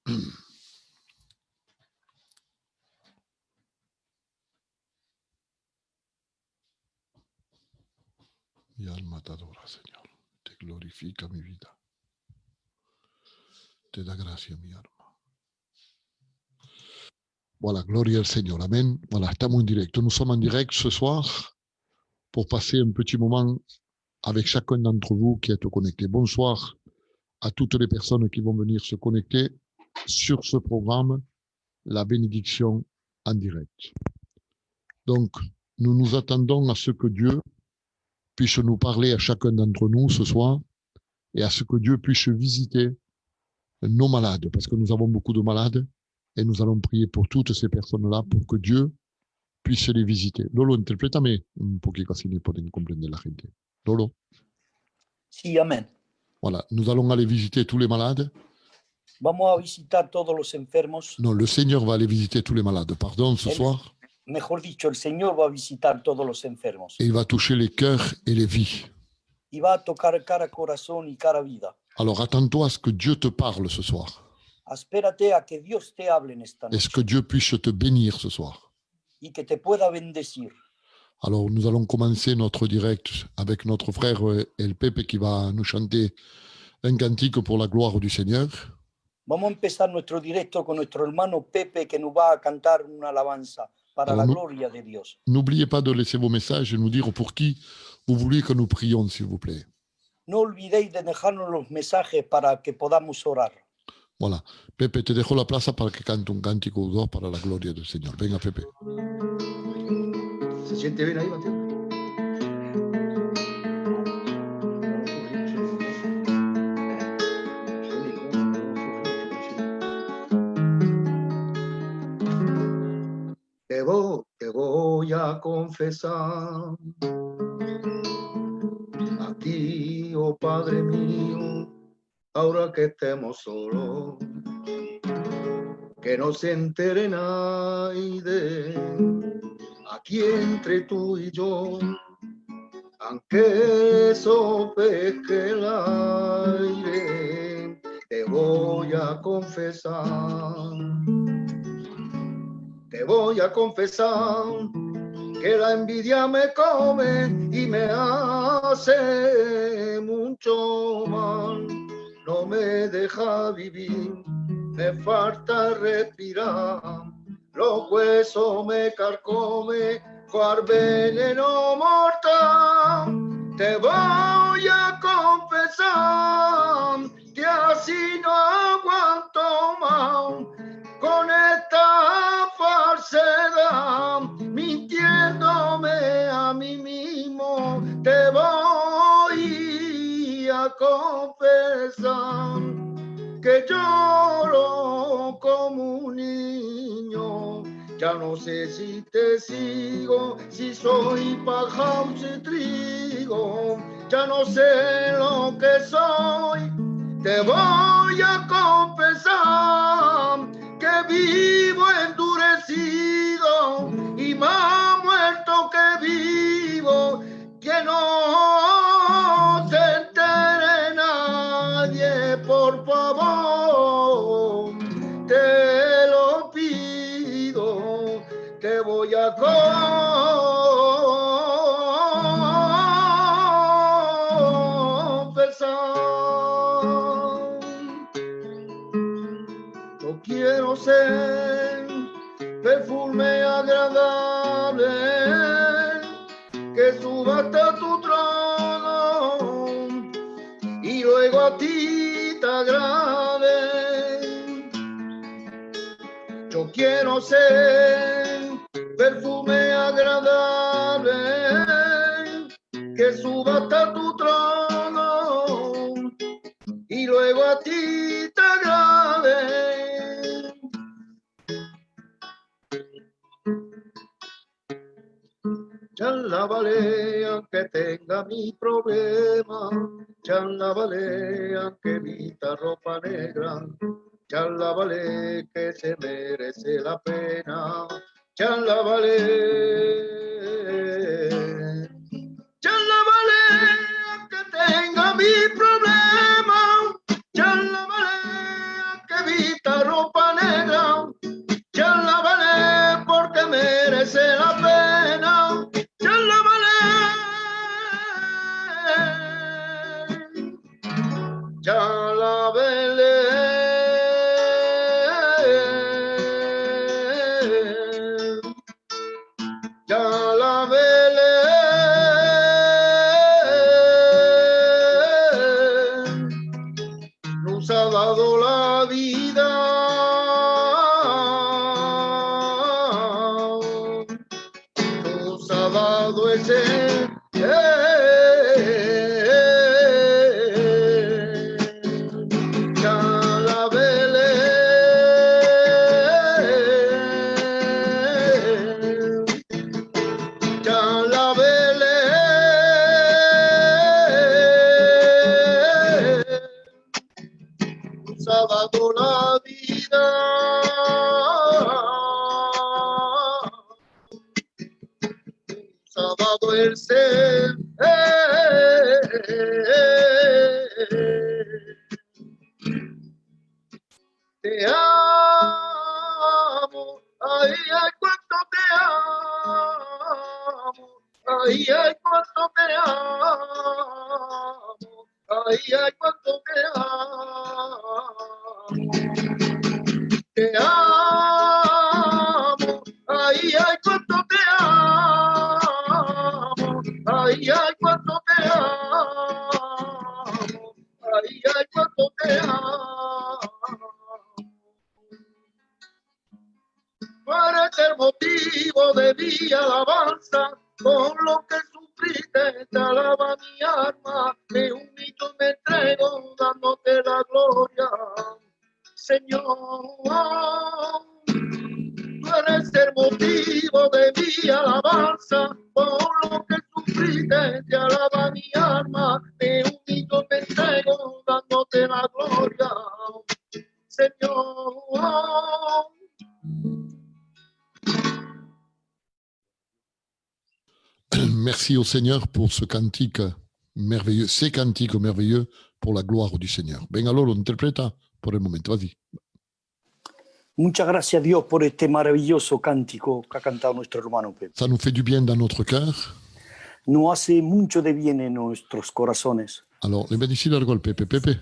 Mi alma te adora, Señor. Te glorifica mi vida. Te da gracia, mi alma. Voilà, gloria al Seigneur. Amen. Voilà, estamos en directo. Nous sommes en direct ce soir pour passer un petit moment avec chacun d'entre vous qui êtes connectés. Bonsoir à toutes les personnes qui vont venir se connecter sur ce programme, la bénédiction en direct. Donc, nous nous attendons à ce que Dieu puisse nous parler à chacun d'entre nous ce soir et à ce que Dieu puisse visiter nos malades, parce que nous avons beaucoup de malades et nous allons prier pour toutes ces personnes-là pour que Dieu puisse les visiter. Lolo, interprétame un poquito así me pueden comprender la gente. Lolo. Sí, amén. Voilà, nous allons aller visiter tous les malades. Vamos a visitar todos los enfermos. Non, le Seigneur va aller visiter tous les malades, pardon, ce soir. Mejor dicho, el Señor va a visitar todos los enfermos. Et il va toucher les cœurs et les vies. Y va a tocar cara corazón y cara vida. Alors attends-toi à ce que Dieu te parle ce soir. Espérate a que Dios te hable en esta noche. Est-ce que Dieu puisse te bénir ce soir? Y que te pueda bendecir. Alors nous allons commencer notre direct avec notre frère El Pepe qui va nous chanter un cantique pour la gloire du Seigneur. Vamos a empezar nuestro directo con nuestro hermano Pepe que nos va a cantar una alabanza para la gloria de Dios. N'oubliez pas de laisser vos messages et nous dire pour qui vous voulez que nous prions, s'il vous plaît. No olvidéis de dejarnos los mensajes para que podamos orar. Voilà. Pepe, te dejo la plaza para que cante un cántico o dos para la gloria del Señor. Venga, Pepe. ¿Se siente bien ahí, Mateo? Te voy a confesar a ti, oh Padre mío, ahora que estemos solos, que no se entere nadie aquí entre tú y yo, aunque sopesque el aire, te voy a confesar. Te voy a confesar que la envidia me come y me hace mucho mal. No me deja vivir, me falta respirar. Los huesos me carcome, cual veneno mortal. Te voy a confesar que así no aguanto más. Con esta falsedad, mintiéndome a mí mismo, te voy a confesar que lloro como un niño. Ya no sé si te sigo, si soy paja o si trigo. Ya no sé lo que soy, te voy a confesar que vivo endurecido y más muerto que vivo, que no se entere nadie, por favor, te lo pido, te voy a confesar. Yo quiero ser perfume agradable que suba hasta tu trono y luego a ti te agrade. Yo quiero ser perfume agradable que suba hasta tu trono y luego a ti te agrade. Ya la balea que tenga mi problema, ya la balea que vista ropa negra, ya la balea que se merece la pena, ya la balea. Ya la balea que tenga mi problema, ya la balea que vista ropa dado la vida, nos ha dado ese ha dado la vida, nos ha dado el ser. Te amo, ay, ay, cuánto te amo, ay, ay, cuánto te amo, ay, ay, cuánto te amo. Te amo, ay, ay, cuánto te amo, ay, ay, cuánto te amo, ay, ay, cuánto te amo. Tú eres el motivo de mi alabanza, con lo que sufriste te alaba mi alma, me humillo, me entrego, dándote la gloria. Señor, tú eres el motivo de mi alabanza, por lo que sufriste, te alaba mi alma, me humillo, me entrego, dándote la gloria. Señor, Merci au Seigneur pour ce cantique merveilleux, ces cantiques merveilleux pour la gloire du Seigneur. Venga, Lolo, interpreta por el momento, vas-y. Muchas gracias a Dios por este maravilloso cántico que ha cantado nuestro hermano Pepe. Ça nous fait du bien dans notre cœur. Nos hace mucho de bien en nuestros corazones. Alors, le bénéficie de algo al Pepe. Pepe,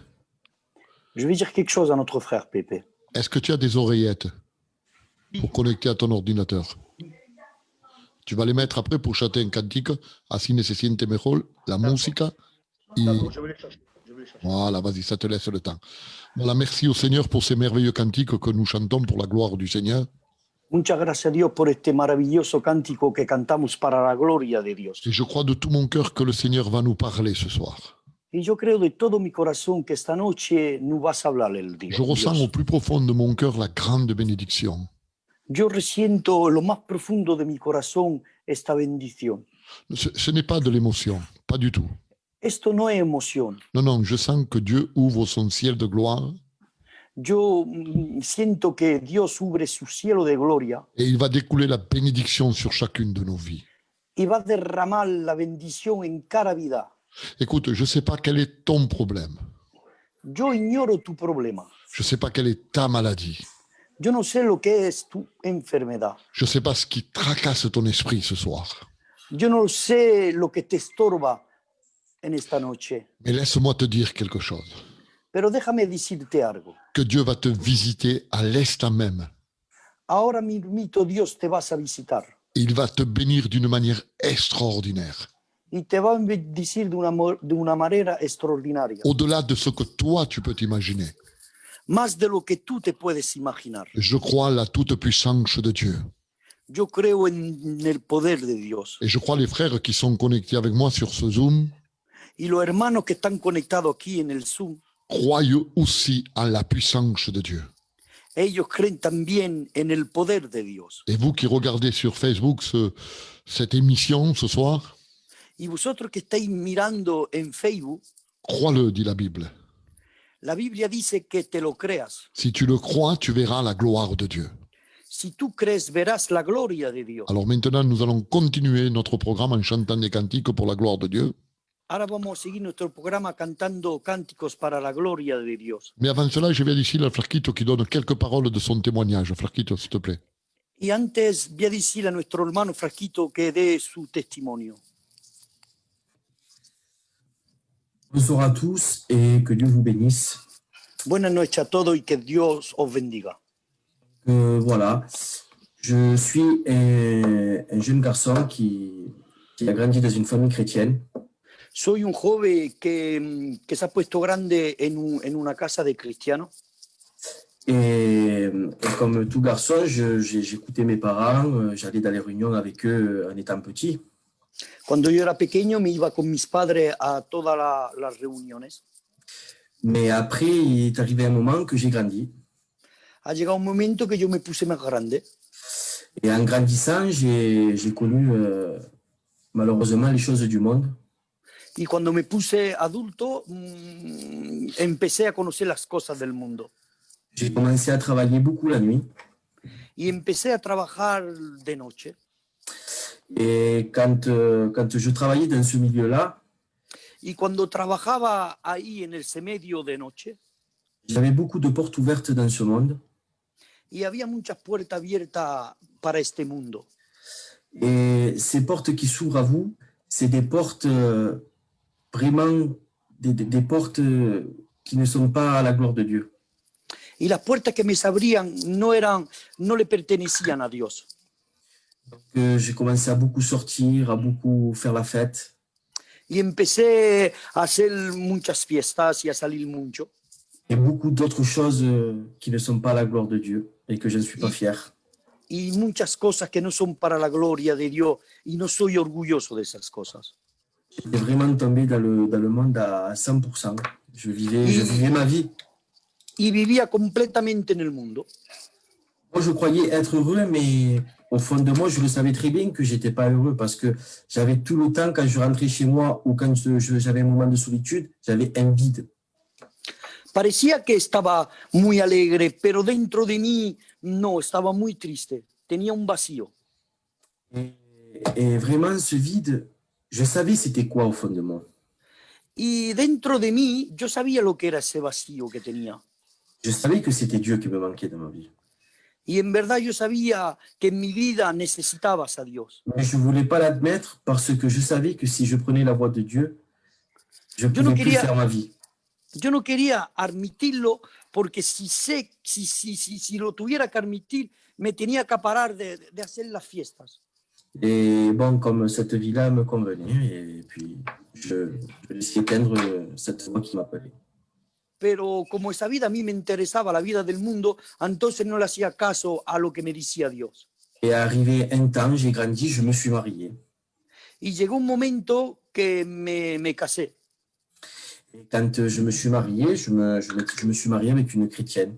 Je vais dire quelque chose à notre frère Pepe. est-ce que tu as des oreillettes pour connecter à ton ordinateur? Tu vas les mettre après pour chanter un cantique, así se siente mejor la música. Y... je vais les chercher. Voilà, vas-y, ça te laisse le temps. Voilà, merci au Seigneur pour ces merveilleux cantiques que nous chantons pour la gloire du Seigneur. Muchas gracias a Dios por este maravilloso cántico que cantamos para la gloria de Dios. Et je crois de tout mon cœur que le Seigneur va nous parler ce soir. Y yo creo de todo mi corazón que esta noche nos vas a hablar el Dios. Je ressens au plus profond de mon cœur la grande bénédiction. Yo resiento lo más profundo de mi corazón esta bendición. Ce n'est pas de l'émotion, pas du tout. Esto no es emoción. Non, non, je sens que Dieu ouvre son ciel de gloire Yo siento que Dios obre su cielo de gloria et il va découler la bénédiction sur chacune de nos vies. y va a derramar la bendición en cada vida. Écoute, je ne sais pas quel est ton problème. Yo ignoro tu problema. Je ne sais pas quelle est ta maladie. Yo no sé lo que es tu enfermedad. Je ne sais pas ce qui tracasse ton esprit ce soir. Yo no sé lo que te estorba en esta noche. Mais laisse-moi te dire quelque chose. Pero déjame decirte algo. Que Dieu va te visiter à l'instant même. Ahora mismito Dios te vas a visitar. Il va te bénir d'une manière extraordinaire. Y te va a bendecir de una manera extraordinaria. Au-delà de ce que toi, tu peux t'imaginer. Más de lo que tú te puedes imaginar. Je crois la toute-puissance de Dieu. Yo creo en el poder de Dios. Et je crois les frères qui sont connectés avec moi sur ce Zoom Y los hermanos que están conectados aquí en el Zoom, croient aussi en la puissance de Dieu. ellos creen también en el poder de Dios. Et vous qui regardez sur Facebook cette émission ce soir, Y vosotros que estáis mirando en Facebook, crois-le, dit la Bible. la Biblia dice que te lo creas. Si tu le crois, tu verras la gloire de Dieu. Si tú crees, verás la gloria de Dios. Alors maintenant, nous allons continuer notre programme en chantant des cantiques pour la gloire de Dieu. Ahora vamos a seguir nuestro programa cantando cánticos para la gloria de Dios. Mais avant cela, je vais ici à Flarquito qui donne quelques paroles de son témoignage. Flarquito, s'il te plaît. Y antes voy a decir a nuestro hermano Frasquito que dé su testimonio. Bonsoir à tous et que Dieu vous bénisse. Buenas noches a todos y que Dios os bendiga. Voilà, je suis un jeune garçon qui a grandi dans une famille chrétienne. Soy un joven que se ha puesto grande en una casa de cristianos. Et comme tout garçon, j'écoutais mes parents, j'allais dans les réunions avec eux en étant petit. Cuando yo era pequeño me iba con mis padres a todas las reuniones. Mais après, il est arrivé un moment que j'ai grandi. Ha llegado un momento que yo me puse más grande Et en grandissant, j'ai connu malheureusement les choses du monde. y cuando me puse adulto empecé a conocer las cosas del mundo J'ai commencé à travailler beaucoup la nuit. y empecé a trabajar de noche. Et quand je travaillais dans ce milieu-là, Y cuando trabajaba ahí en ese medio de noche, j'avais beaucoup de portes ouvertes dans ce monde. y había muchas puertas abiertas para este mundo. Et ces portes qui s'ouvrent à vous, c'est des portes vraiment, des portes qui ne sont pas à la gloire de Dieu. Y las puertas que me se abrían no le pertenecían a Dios. J'ai commencé à beaucoup sortir, à beaucoup faire la fête. Y empecé a hacer muchas fiestas y a salir mucho. Et beaucoup d'autres choses qui ne sont pas à la gloire de Dieu et que je ne suis pas fier. Y muchas cosas que no son para la gloria de Dios y no soy orgulloso de esas cosas. J'étais vraiment tombé dans le monde à 100%. Je vivais ma vie. Y vivía completamente en el mundo. Moi, je croyais être heureux, mais au fond de moi, je le savais très bien que j'étais pas heureux parce que j'avais tout le temps, quand je rentrais chez moi ou quand j'avais un moment de solitude, j'avais un vide. Parecía que estaba muy alegre, pero dentro de mí no, estaba muy triste. Tenía un vacío. Et vraiment, ce vide, je savais c'était quoi au fond de moi. Y dentro de mí yo sabía lo que era ese vacío que tenía. Je savais que c'était Dieu qui me manquait dans ma vie. Y en verdad yo sabía que en mi vida necesitabas a Dios. Mais je ne voulais pas l'admettre parce que je savais que si je prenais la voie de Dieu, je ne pouvais plus faire ma vie. Yo no quería admitirlo porque si lo tuviera que admitir, me tenía que parar de hacer las fiestas. Et bon, comme cette vie-là me convenait, et puis je laissais éteindre cette voix qui m'appelait. Pero como esa vida a mí me interesaba, la vida del mundo, entonces no le hacía caso a lo que me decía Dios. Et arrivé un temps, j'ai grandi, je me suis marié. Y llegó un momento que me casé. Et quand je me suis marié, je me suis marié avec une chrétienne.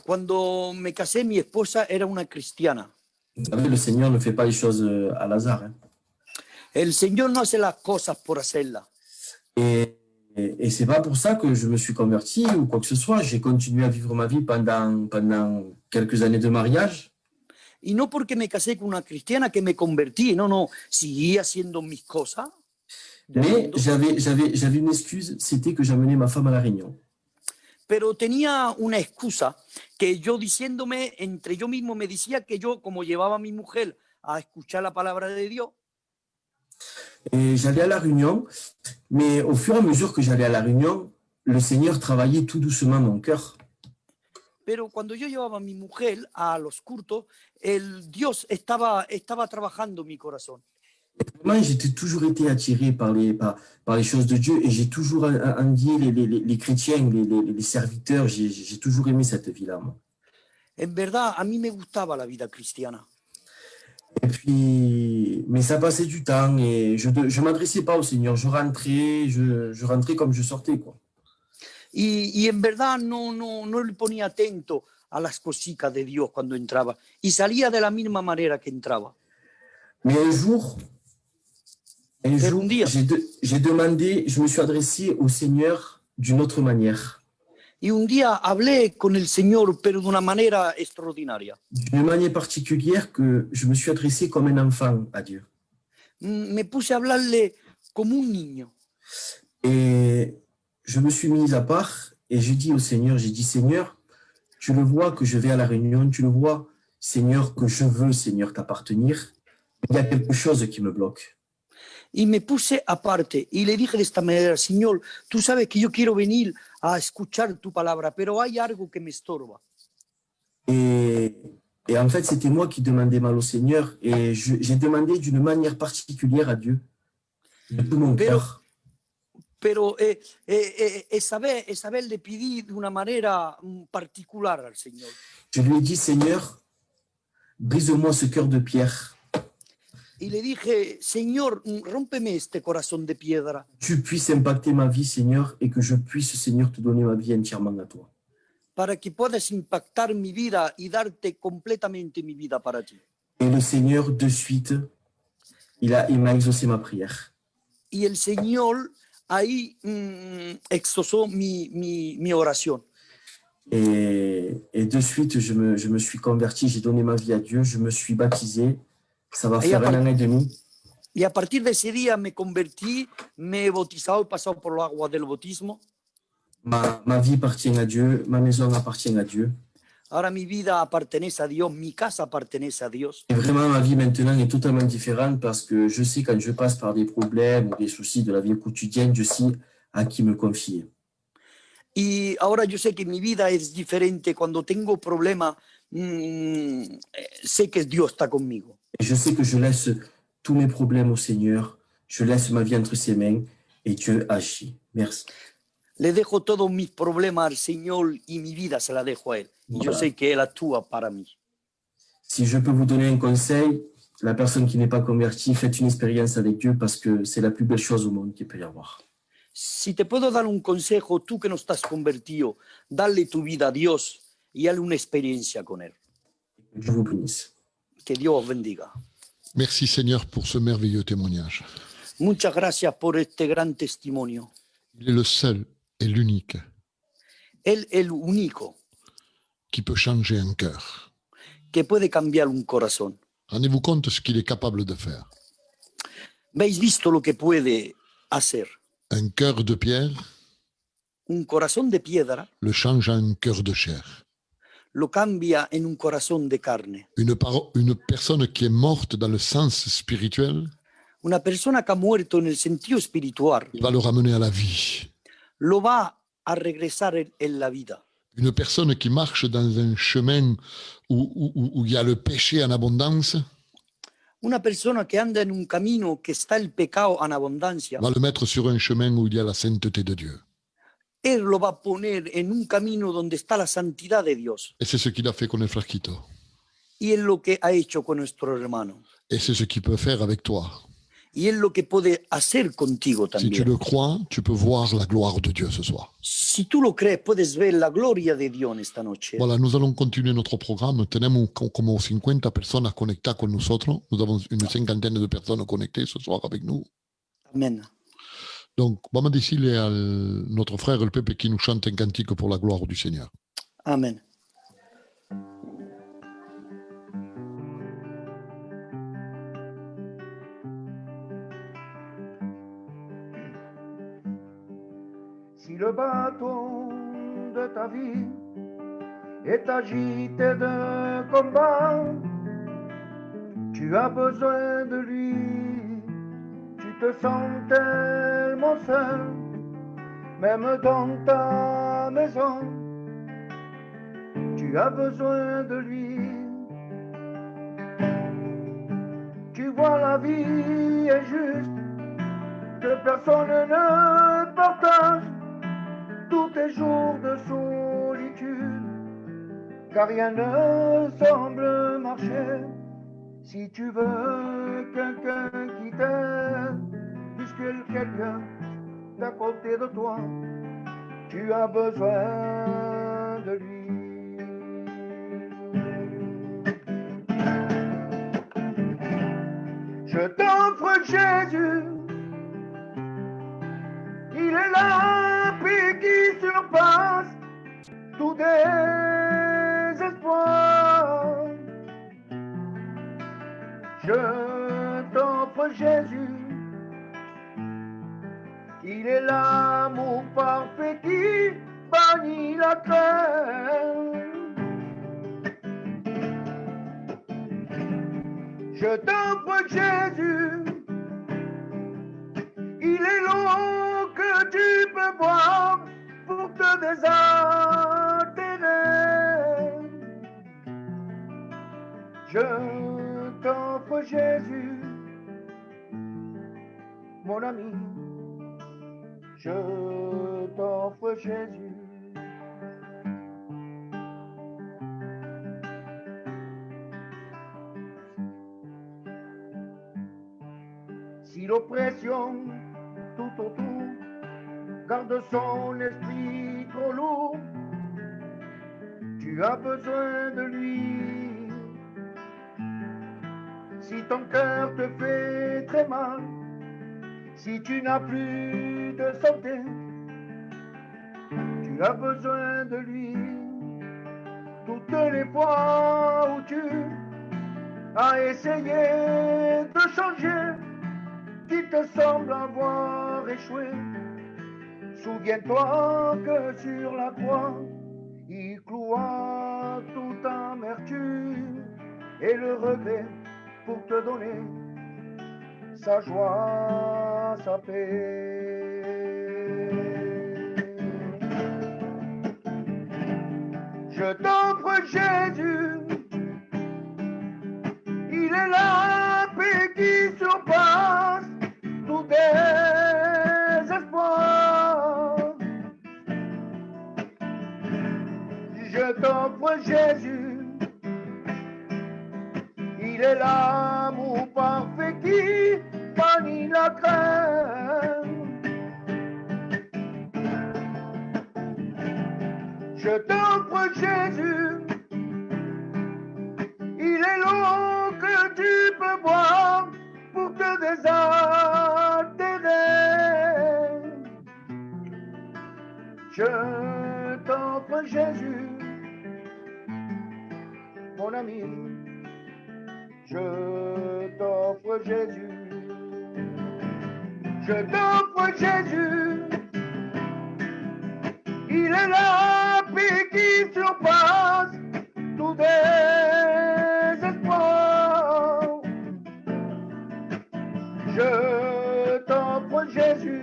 Cuando me casé, mi esposa era una cristiana. Vous savez, le Seigneur ne fait pas les choses à hasard. Hein. El Señor no hace las cosas por hacerlas. Et c'est pas pour ça que je me suis converti ou quoi que ce soit. J'ai continué à vivre ma vie pendant quelques années de mariage. Y no porque me casé con una cristiana que me convertí, no, seguí haciendo mis cosas. Mais j'avais une excuse, c'était que j'amenais ma femme à la réunion. Pero tenía una excusa que yo diciéndome, entre yo mismo me decía que yo, como llevaba a mi mujer a escuchar la palabra de Dios. Et j'allais à la réunion, mais au fur et à mesure que j'allais à la réunion, le Seigneur travaillait tout doucement mon cœur. Pero cuando yo llevaba a mi mujer a los cultos, el Dios estaba trabajando mi corazón. Moi, j'ai toujours été attiré par les choses de Dieu et j'ai toujours envié les chrétiens, les serviteurs. J'ai toujours aimé cette vie-là, moi. En verdad, a mí me gustaba la vida cristiana. Et puis, mais ça passait du temps et je ne m'adressais pas au Seigneur. Je rentrais comme je sortais, quoi. Y en verdad no le ponía atento a las cositas de Dios cuando entraba. Y salía de la misma manera que entraba. Mais un jour, j'ai demandé, je me suis adressé au Seigneur d'une autre manière. Y un día hablé con el Señor, pero de una manera extraordinaria. D'une manière particulière que je me suis adressé comme un enfant à Dieu. Me puse a hablarle como un niño. Et je me suis mis à part et j'ai dit au Seigneur, Seigneur, tu le vois que je vais à la réunion, tu le vois, Seigneur, que je veux, Seigneur, t'appartenir. Il y a quelque chose qui me bloque. Y me puse aparte y le dije de esta manera, Señor, tú sabes que yo quiero venir a escuchar tu palabra, pero hay algo que me estorba. Et en fait, c'était moi qui demandais mal au Seigneur et j'ai demandé d'une manière particulière à Dieu, de tout mon cœur. Pero esa vez le pedí de una manera particular al Señor. Je lui ai dit, Seigneur, brise-moi ce cœur de pierre. Y le dije, Señor, rómpeme este corazón de piedra Tu puisses impacter ma vie, Seigneur, et que je puisse, Seigneur, te donner ma vie entièrement à toi. para que puedas impactar mi vida y darte completamente mi vida para ti. Et le Seigneur, de suite, il m'a exaucé ma prière. Y el Señor ahí exosó mi oración. Et de suite, je me suis converti, j'ai donné ma vie à Dieu, je me suis baptisé. Ça va Et faire à part- un an et demi. Y a partir de ese día me convertí, me he bautizado, he pasado por los aguas del bautismo. Ma vie appartient à Dieu, ma maison appartient à Dieu. Ahora mi vida pertenece a Dios, mi casa pertenece a Dios. Et vraiment, ma vie maintenant est totalement différente parce que je sais quand je passe par des problèmes ou des soucis de la vie quotidienne, je sais à qui me confier. Y ahora yo sé que mi vida es diferente. Cuando tengo problemas, sé que Dios está conmigo. Et je sais que je laisse tous mes problèmes au Seigneur, je laisse ma vie entre ses mains et Dieu agit. Merci. Le dejo todos mis problemas al Señor y mi vida se la dejo a Él. Y yo Voilà. sé que Él actúa para mí. Si je peux vous donner un conseil, la personne qui n'est pas convertie, faites une expérience avec Dieu parce que c'est la plus belle chose au monde qu'il peut y avoir. Si te puedo dar un consejo, tú que no estás convertido, dale tu vida a Dios y hazle una experiencia con Él. Que Dieu vous bénisse. Que Dios os bendiga. Merci Seigneur pour ce merveilleux témoignage. Muchas gracias por este gran testimonio. Il est le seul et l'unique Él es el único qui peut changer un cœur. que puede cambiar un corazón. Rendez-vous compte de ce qu'il est capable de faire. ¿Veis visto lo que puede hacer? Un cœur de pierre Un corazón de piedra le change en un cœur de chair. lo cambia en un corazón de carne. Une personne qui est morte dans le sens spirituel, Una persona que ha muerto en el sentido espiritual il va le ramener à la vie. lo va a regresar en la vida. Une personne qui marche dans un chemin où il y a le péché en abondance, Una persona que anda en un camino que está el pecado en abundancia, va le mettre sur un chemin où il y a la sainteté de Dieu. Él lo va a poner en un camino donde está la santidad de Dios. Et c'est ce qu'il a fait con el frère Quito. Y es lo que ha hecho con nuestro hermano. Et c'est ce qu'il peut faire avec toi. Y es lo que puede hacer contigo Si tu también. le crois, tu peux voir la gloire de Dieu ce soir. Si tú lo crees, puedes ver la gloria de Dios en esta noche. Voilà, nous allons continuer notre programme. Tenemos como 50 personas conectadas con nosotros. Nous avons une cinquantaine de personnes connectées ce soir avec nous. Amén. Donc, vamos a decirle a notre frère el Pepe qui nous chante un cantique pour la gloire du Seigneur. Amén. Si le bateau de ta vie est agité de combat, tu as besoin de lui, tu te sens tellement seul, même dans ta maison, tu as besoin de lui. Tu vois la vie est juste, que personne ne partage tous tes jours de solitude, car rien ne semble marcher. Si tu veux quelqu'un qui t'aide, puisque quelqu'un d'à côté de toi, tu as besoin de lui. Je t'offre Jésus, il est la paix qui surpasse tout désespoir. Je t'offre Jésus, il est l'amour parfait qui bannit la crainte. Je t'offre Jésus, il est l'eau que tu peux boire pour te désaltérer. Je t'offre Jésus, mon ami. Je t'offre Jésus. Si l'oppression tout autour garde son esprit trop lourd, tu as besoin de lui. Si ton cœur te fait très mal, si tu n'as plus de santé, tu as besoin de lui. Toutes les fois où tu as essayé de changer, qui te semble avoir échoué, souviens-toi que sur la croix, il cloua toute amertume et le regret pour te donner sa joie, sa paix. Je t'offre Jésus, il est la paix qui surpasse tout désespoir. Je t'offre Jésus, il est l'amour parfait qui bannit la crainte. Je t'offre Jésus, il est l'eau que tu peux boire pour te désaltérer. Je t'offre Jésus, mon ami. Je t'offre Jésus. Je t'offre Jésus. Il est la paix qui surpasse tout désespoir. Je t'offre Jésus.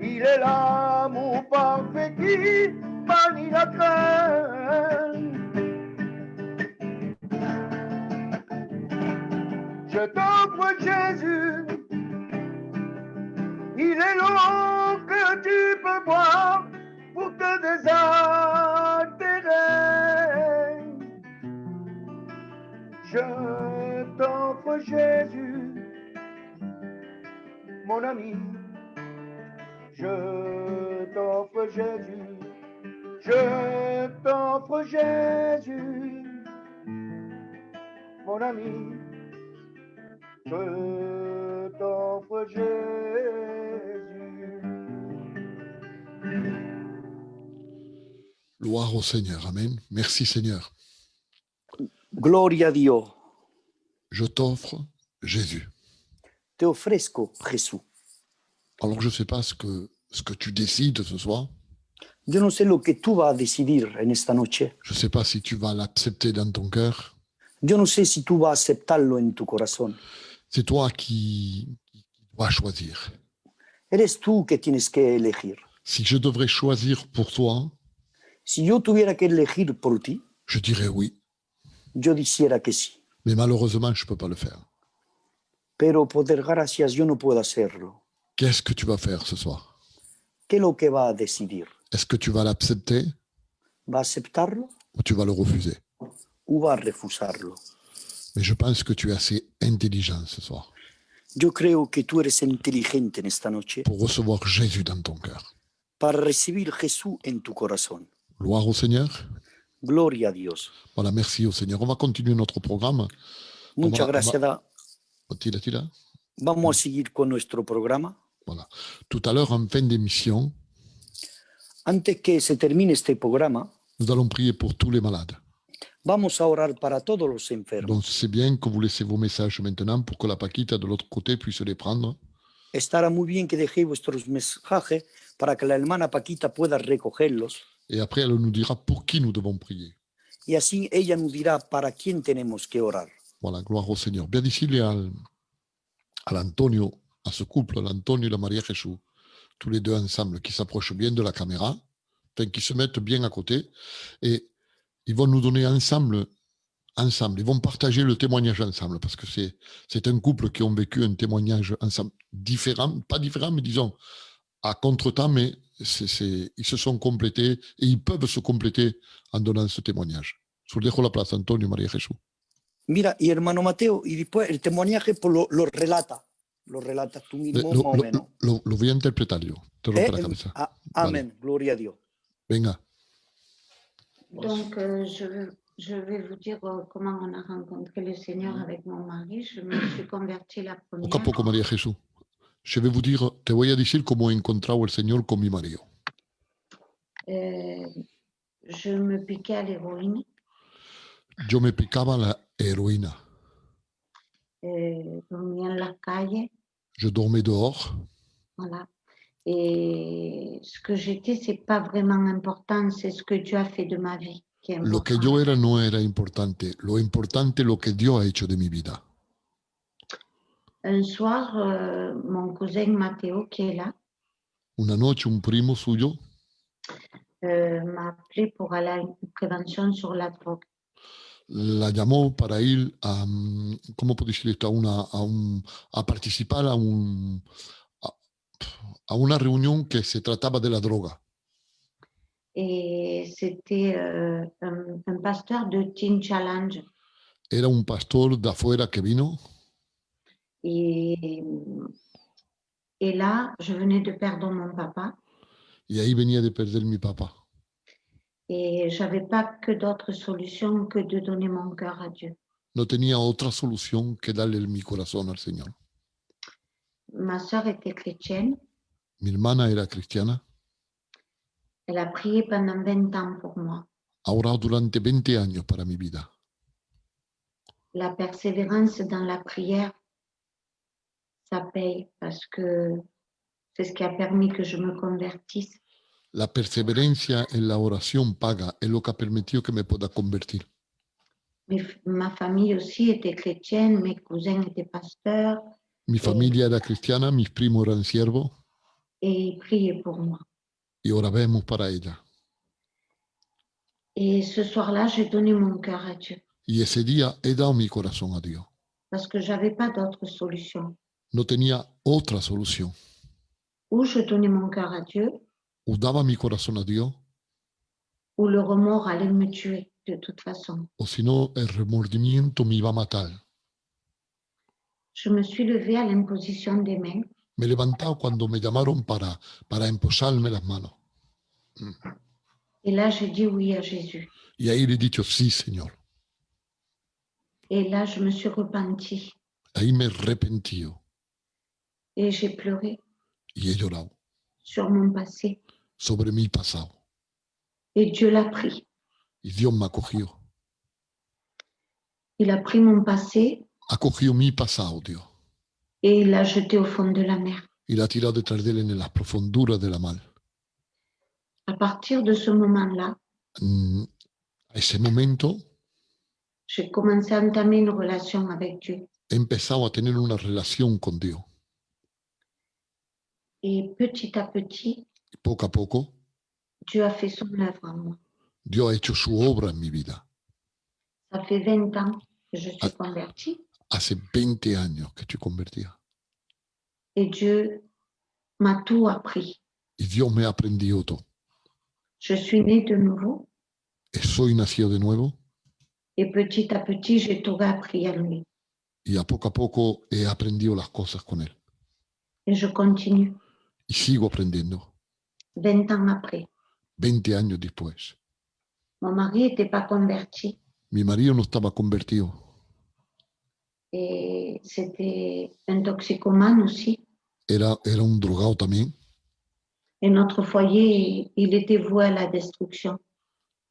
Il est l'amour parfait qui bannit la crainte. Je t'offre Jésus. Il est l'eau que tu peux boire pour te désaltérer. Je t'offre Jésus, mon ami. Je t'offre Jésus. Je t'offre Jésus, mon ami. Je t'offre Jésus. Gloire au Seigneur. Amen. Merci Seigneur. Gloria a Dios. Je t'offre Jésus. Te ofrezco Jesús. Alors je ne sais pas ce que tu décides ce soir. Yo no sé lo que tú vas a decidir en esta noche. Je ne sais pas si tu vas l'accepter dans ton cœur. Yo no sé si tú vas a aceptarlo en tu corazón. C'est toi qui dois choisir. Eres tú que tienes que elegir. Si je devrais choisir pour toi, Si yo tuviera que elegir por ti, je dirais oui. yo dijera que sí. Mais malheureusement, je ne peux pas le faire. Pero por desgracia yo no puedo hacerlo. Qu'est-ce que tu vas faire ce soir? ¿Qué es lo que va a decidir? Est-ce que tu vas l'accepter ¿Va a aceptarlo ou tu vas le refuser? o va a refusarlo? Mais je pense que tu es assez intelligent ce soir Yo creo que tú eres inteligente en esta noche pour recevoir Jésus dans ton cœur. para recibir Jesús en tu corazón. Gloire au Seigneur. Gloria a Dios. Voilà, merci au Seigneur. On va continuer notre programme. Muchas gracias. Tira. Vamos a seguir con nuestro programa. Voilà. Tout à l'heure, en fin d'émission, Antes que se termine este programa, nous allons prier pour tous les malades. vamos a orar para todos los enfermos. Donc c'est bien que vous laissez vos messages maintenant pour que la Paquita de l'autre côté puisse les prendre. Estará muy bien que dejéis vuestros mensajes para que la hermana Paquita pueda recogerlos. Et après, elle nous dira pour qui nous devons prier. Y así ella nos dirá para quién tenemos que orar. Voilà, gloire au Seigneur. Bien d'ici à l'Antonio, à ce couple, l'Antonio et la Maria Jesús, tous les deux ensemble, qui s'approchent bien de la caméra, enfin, qui se mettent bien à côté, et ils vont nous donner ensemble ensemble. Ils vont partager le témoignage ensemble parce que c'est un couple qui ont vécu un témoignage ensemble différent, pas différent, mais disons à contre-temps, mais ils se sont complétés et ils peuvent se compléter en donnant ce témoignage. Je vous dejo la place, Antonio, María Jesús. Mira, y hermano Mateo, y después el temoniaje pues lo relatas tú mismo más o menos. Lo voy a interpretar yo, te rompe la cabeza. Amén, Vale. gloria a Dios. Venga. Donc, je vais vous dire comment on a rencontré le Seigneur avec mon mari. Je me suis convertie la Poco a première. poco, María Jesús. Je vais vous dire, te voy a decir cómo he encontrado el Señor con mi marido. Je me piquais à l'héroïne. Yo me picaba la heroína. Dormía en las calles. Je dormais dehors. Voilà. Et ce que j'étais, c'est pas vraiment important. C'est ce que Dieu a fait de ma vie qui est Lo que important. yo era no era importante. Lo importante es lo que Dios ha hecho de mi vida. Un soir, mon cousin Matteo, qui est là, Una noche un primo suyo m'a appelé pour aller à une prévention sur la drogue. la llamó para ir a, ¿cómo puedo decir esto? A participar a una reunión que se trataba de la droga. Et c'était un pasteur de Teen Challenge. Era un pastor de afuera que vino Et là, je venais de perdre mon papa y ahí venía de perder mi papá. et j'avais pas que d'autre solution que de donner mon cœur à Dieu. No tenía otra solución que darle mi corazón al Señor. Ma sœur était chrétienne. Mi hermana era cristiana. Elle a prié pendant 20 ans pour moi. Ha orado durante 20 años para mi vida. La persévérance dans la prière, ça paye parce que c'est ce qui a permis que je me convertisse. La perseverancia en la oración paga, es lo que ha permitido que me pueda convertir. Ma famille aussi était chrétienne, mes cousins étaient pasteurs Mi familia era cristiana, mis primos eran siervos et ils priaient pour moi. y orábamos para ella. Et ce soir-là, j'ai donné mon cœur à Dieu Y ese día he dado mi corazón a Dios. parce que j'avais pas d'autre solution. No tenía otra solución. Ou je donnais mon cœur à Dieu, O daba mi corazón a Dios, ou le remords allait me tuer de toute façon. o si no, el remordimiento me iba a matar. Je me suis levée à l'imposition des mains Me he levantado cuando me llamaron para emposarme las manos. et là, j'ai dit oui à Jésus. Y ahí le he dicho, sí, Señor. Et là, je me suis repentie Ahí me he arrepentido et j'ai pleuré y he llorado sur mon passé. sobre mi pasado. Et Dieu l'a pris. Y Dios me ha cogido. Il a pris mon passé Ha cogido mi pasado, Dios, et il l'a jeté au fond de la mer. y la ha tirado detrás de él en las profunduras de la mar. À partir de ce moment-là, A ese momento j'ai commencé à entamer une relation avec Dieu. he empezado a tener una relación con Dios. Et petit à petit, Y poco a poco, Dieu a fait son œuvre en moi. Dios ha hecho su obra en mi vida. Ça fait 20 ans que je suis convertie Hace 20 años que estoy convertida. et Dieu m'a tout appris. Y Dios me ha aprendido todo. Je suis née de nouveau Soy nacido de nuevo et petit à petit, j'ai tout appris à lui. y a poco he aprendido las cosas con Él. Et je continue Y sigo aprendiendo 20 ans après. 20 años después. Mon mari n'était pas converti Mi marido no estaba convertido. et c'était un toxicomane aussi. Era un drogado también. Et notre foyer, il était voué à la destruction.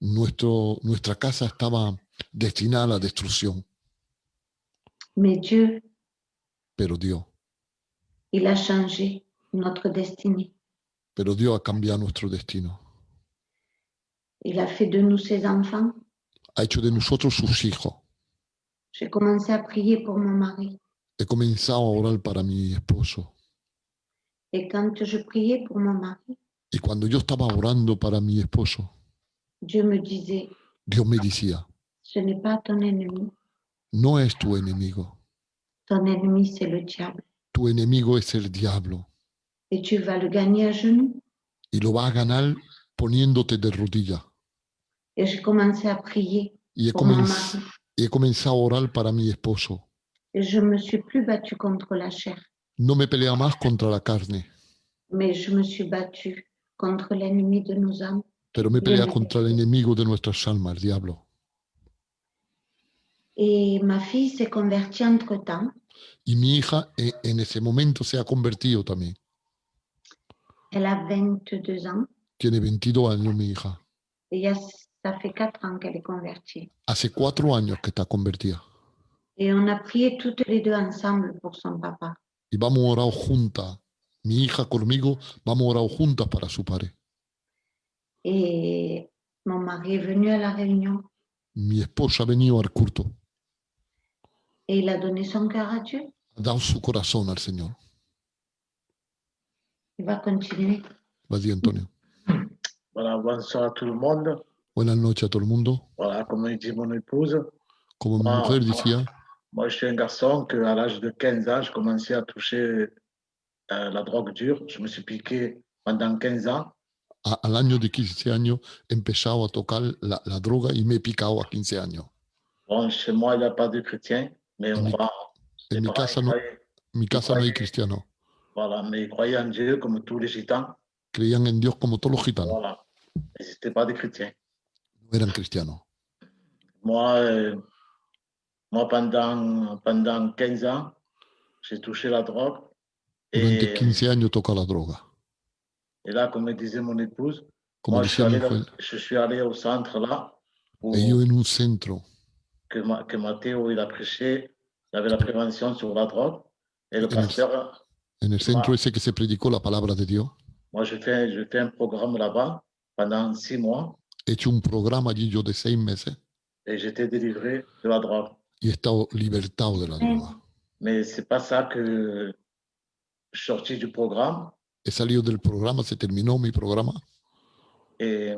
Nuestra casa estaba destinada a la destrucción. Mais Dieu, Pero Dios il a changé notre destinée. ha cambiado nuestro destino. Il a fait de nous ses enfants. Ha hecho de nosotros sus hijos. J'ai commencé à prier pour mon mari. He comenzado a orar para mi esposo. Et quand je priais pour mon mari, Y cuando yo estaba orando para mi esposo, Dieu me disait, Dios me decía, ce n'est pas ton ennemi. no es tu enemigo. Ton ennemi, c'est le diable. Tu enemigo es el diablo Et tu vas le gagner à genoux. y lo vas a ganar poniéndote de rodillas. Et j'ai commencé à prier Y he, pour mon comenz- mari. y he comenzado a orar para mi esposo. Et je ne me suis plus battue contre la chair, No me pelea más contra la carne, mais je me suis battue contre l'ennemi de nos âmes. pero me pelea contra el enemigo de nuestras almas, el diablo. Et ma fille s'est convertie entre-temps. Y mi hija en ese momento se ha convertido también. Elle a 22 ans. Tiene 22 años mi hija. Et ça fait 4 ans qu'elle est convertie. Hace 4 años que está convertida. Et on a prié toutes les deux ensemble pour son papa. Y vamos a orar juntas. Mi hija conmigo, vamos a orar juntas para su padre. Et mon mari est venu à la réunion Mi esposa ha venido al culto. et il a donné son cœur à Dieu. Ha dado su corazón al Señor. Il va continuer. Vas-y, Antonio. Voilà, bonsoir à tout le monde. Buenas noches a todo el mundo. Voilà, comme dit mon épouse, Como mi Ah, mujer decía, moi je suis un garçon qu'à l'âge de 15 ans, je commençais à toucher la drogue dure. Je me suis piqué pendant 15 ans. al año de 15 años he empezado a tocar la droga y me he picado a 15 años. Bon, chez moi, il n'y a pas de chrétiens, mais En on mi- croit. En mi casa no, mi casa no hay cristianos. Voilà, mais ils croyaient en Dieu comme tous les gitans. Creían en Dios como todos los gitanos. Voilà, ils n'étaient pas des chrétiens. No eran cristianos. Moi, pendant 15 ans, j'ai touché la drogue. Durante Et, 15 años toca la droga. et là, comme me disait mon épouse, Como moi, decía mi mujer, je suis allé au centre là, où, he ido en un centro que Mathéo il a prêché. Il y avait la prévention sur la drogue. Et le En el- pasteur, en el centro ese que se predicó la palabra de Dios. moi, je fais un programme là-bas pendant 6 mois He hecho un programa allí yo de 6 meses et j'étais délivré de la drogue. y he estado libertado de la droga. Mais c'est pas ça que je suis sorti du programme. He salido del programa, se terminó mi programa Et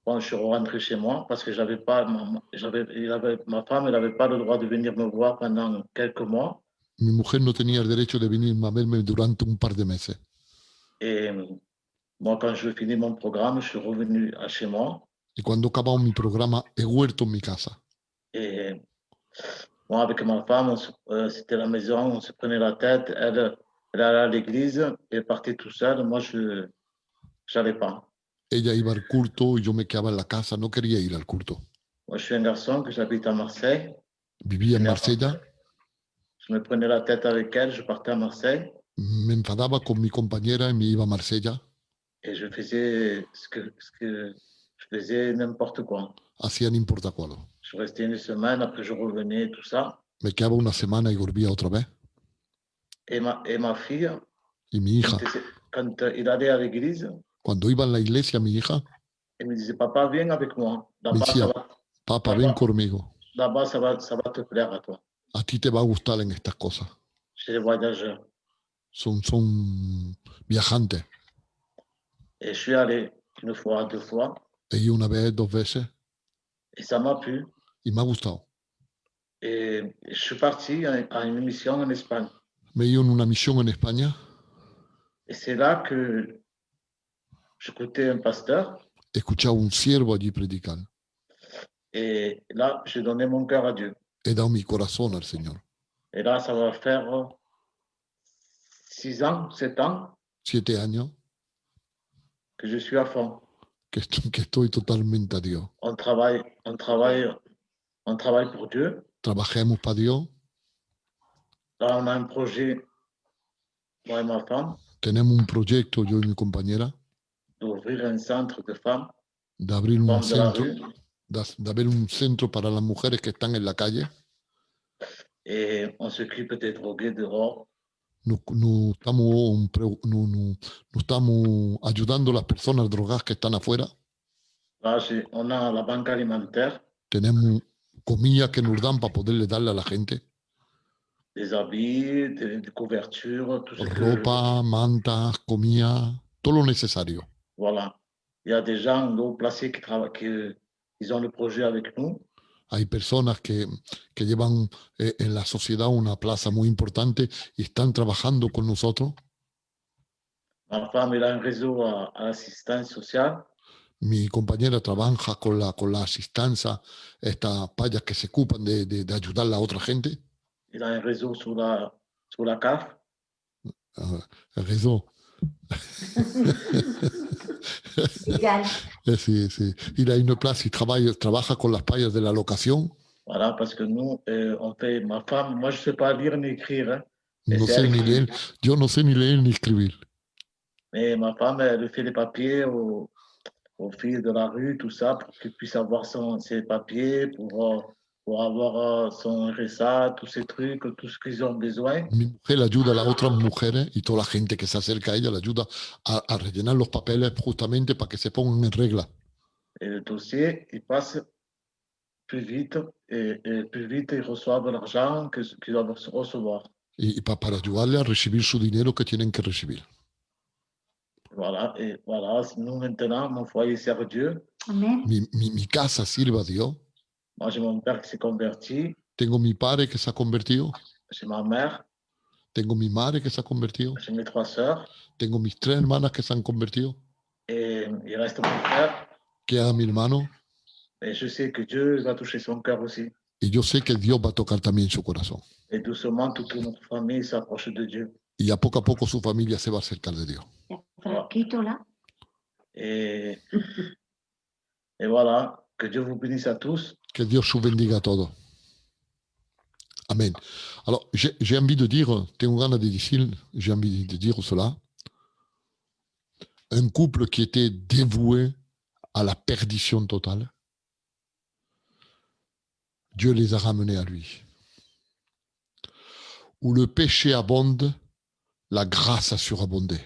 bon, je suis rentré chez moi parce que j'avais pas, ma femme, elle n'avait pas le droit de venir me voir pendant quelques mois. mi mujer no tenía el derecho de venir a verme durante un par de meses. Et moi, quand je finis mon programme, je suis revenu à chez moi. Y cuando he acabado mi programa, he vuelto en mi casa. Et moi, avec ma femme, c'était la maison, on se prenait la tête. Elle allait à l'église, elle partait tout seule. Moi, je n'allais pas. Ella iba al culto y yo me quedaba en la casa, no quería ir al culto. Moi, je suis un garçon que j'habite à Marseille. Vivía en Marsella, Je me prenais la tête avec elle, je partais à Marseille me enfadaba con mi compañera y me iba a Marsella, et je faisais ce que je faisais n'importe quoi. hacía no importa cuál. Je restais une semaine, après je revenais, tout ça. Me quedaba una semana y volvía otra vez. Et ma fille, Y mi hija, quand il allait à l'église, cuando iba a la iglesia, mi hija elle me disait, papa, viens avec moi. me decía, papá, ven conmigo, Là-bas, ça va te plaire à toi. a ti te va a gustar en estas cosas. Chez les voyageurs. Son viajantes. Et je suis allé une fois, 2 fois, He ido una vez, 2 veces et ça m'a plu. y me ha gustado. Et je suis parti à une mission en Espagne. Me he ido en una misión en España. Et c'est là que j'écoutais un pasteur. He escuchado un siervo allí predicar. Et là, j'ai donné mon cœur à Dieu. He dado mi corazón al Señor. Et là, ça va faire 6 ans, 7 ans 7 años que je suis à fond. que estoy totalmente a Dios. On travaille pour Dieu. Trabajemos para Dios. Là, on a un projet, moi et ma femme, Tenemos un proyecto, yo y mi compañera, d'ouvrir un centre de femmes, de abrir un femmes de la centro, rue. de abrir un centro para las mujeres que están en la calle. Et on s'occupe des drogués dehors. No estamos ayudando a las personas drogadas que están afuera. Là, on a la banque alimentaire, Tenemos comida que nos dan para poderle darle a la gente. des habits, des couvertures, tout ce que... Ropa, mantas, comida, todo lo necesario. Voilà. Il y a des gens haut placés qui ont le projet avec nous. Hay personas que llevan en la sociedad una plaza muy importante y están trabajando con nosotros. Ma femme, elle a un réseau à l'assistance sociale. Mi compañera trabaja con la asistencia, estas payas que se ocupan de ayudar a la otra gente. Il a un réseau sur la CAF. El réseau. Égal. Sí, sí. Il a une place, il trabaja con las payas de la locación. Voilà, parce que nous, on fait, ma femme, moi, je ne sais pas lire ni écrire. Hein, et No c'est sé elle ni qui- leer, yo no sé ni leer ni escribir. Mais ma femme, elle fait les papiers aux filles de la rue, tout ça, pour qu'ils puissent avoir ses papiers, pour avoir son RSA, tous ces trucs, tout ce qu'ils ont besoin. Mi mujer ayuda a las otras mujeres y toda la gente que se acerca a ella le ayuda a rellenar los papeles justamente para que se pongan en regla. Et le dossier, il passe plus vite et plus vite ils reçoivent l'argent qu'ils doivent recevoir. Para ayudarle a recibir su dinero que tienen que recibir. Voilà, et voilà, nous maintenant, mon foyer sert Dieu. Amen. Mi casa sirve a Dios. Moi, j'ai mon père qui s'est converti, Tengo mi padre que se ha convertido. j'ai ma mère, Tengo mi madre que se ha convertido. j'ai mes 3 sœurs, Tengo mis 3 hermanas que se han convertido. et il reste mon frère. Queda mi hermano. Et je sais que Dieu va toucher son cœur aussi. Y yo sé que Dios va a tocar también su corazón. Et doucement, toute notre famille s'approche de Dieu. Y a poco su familia se va a acercar de Dios. Flaquito là. Et voilà, que Dieu vous bénisse à tous. Que Dios os bendiga a todos. Amén. Alors, j'ai envie de dire, tengo ganas de decir, j'ai envie de dire cela. Un couple qui était dévoué à la perdition totale, Dieu les a ramenés à lui. Où le péché abonde, la grâce a surabondé.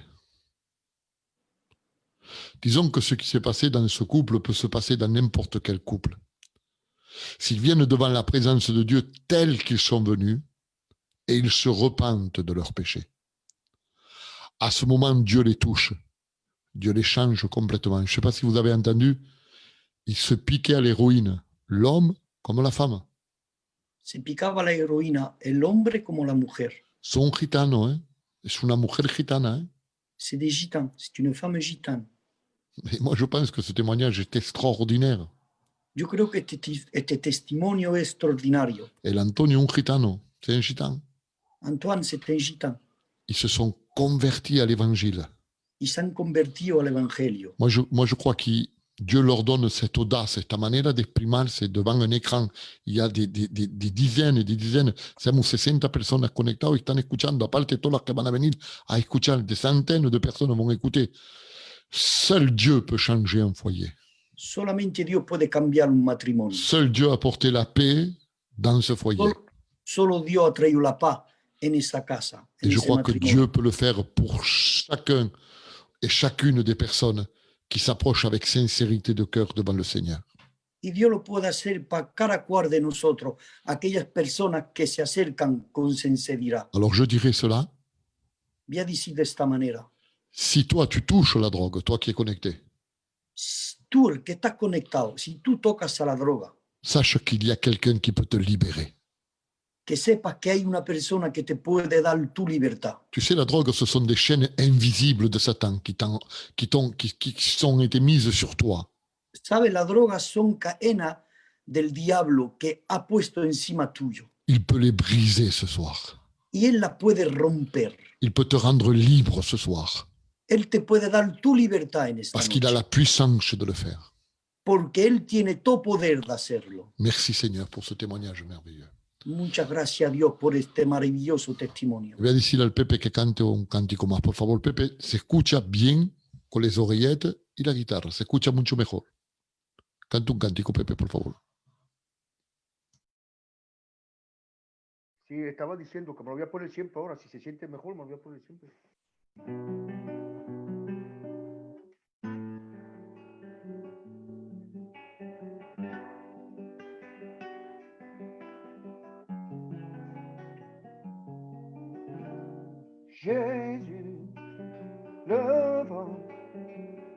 Disons que ce qui s'est passé dans ce couple peut se passer dans n'importe quel couple. S'ils viennent devant la présence de Dieu tels qu'ils sont venus, et ils se repentent de leurs péchés. À ce moment, Dieu les touche. Dieu les change complètement. Je ne sais pas si vous avez entendu, il se piquait à l'héroïne, l'homme comme la femme. Se picaba la heroína, el hombre como la mujer. Son gitano, ¿eh? Es una mujer gitana. ¿Eh? C'est des gitans, c'est une femme gitane. Et moi, je pense que ce témoignage est extraordinaire. Yo creo que este testimonio es extraordinario. El Antonio, un gitano, c'est un gitan. Antoine, c'est un gitan. Ils se sont convertis à l'évangile. Y se han convertido al evangelio. Moi, je crois que Dieu leur donne cette audace, cette manière d'exprimerse devant un écran. Il y a des dizaines et des dizaines, siamo 60 personas conectadas y están escuchando, aparte de todas las que van a venir a escuchar, des centaines de personnes vont écouter. Seul Dieu peut changer un foyer. Solamente Dios puede cambiar un matrimonio. Seul Dieu a apporté la paix dans ce foyer. Solo Dios ha traído la paz en esa casa. Et je crois que Dieu peut le faire pour chacun et chacune des personnes qui s'approchent avec sincérité de cœur devant le Seigneur. Y Dios lo puede hacer para cada cual de nosotros, aquellas personas que se acercan con sinceridad. Alors je dirais cela. Voy a decir de esta manera. Si toi tu touches la drogue, toi qui es connecté, Tú que estás conectado, si tú tocas a la droga, sache qu'il y a quelqu'un qui peut te libérer. que sepas que hay una persona que te puede dar tu libertad. Tu sais, la drogue, ce sont des chaînes invisibles de Satan qui sont été mises sur toi. ¿Sabes? Las drogas son cadenas del diablo que ha puesto encima tuyo. Il peut les briser ce soir. Y él las puede romper. Il peut te rendre libre ce soir. Él te puede dar tu libertad en esta Parce qu'il a noche. la puissance de le faire. Porque él tiene todo poder de hacerlo. Merci Seigneur pour ce témoignage merveilleux. Muchas gracias a Dios por este maravilloso testimonio. Voy a decir al Pepe que cante un cántico más. Por favor, Pepe, se escucha bien con las oreillettes y la guitarra. Se escucha mucho mejor. Canta un cántico, Pepe, por favor. Sí, estaba diciendo que me lo voy a poner siempre ahora. Si se siente mejor, me lo voy a poner siempre. Jésus, levant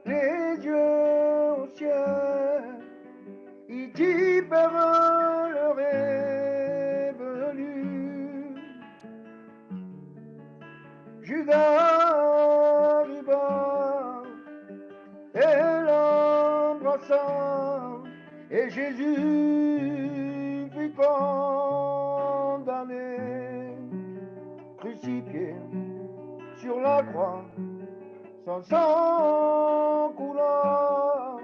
les yeux au ciel, il dit, Père, Et Jésus fut condamné, crucifié sur la croix, son sang coula.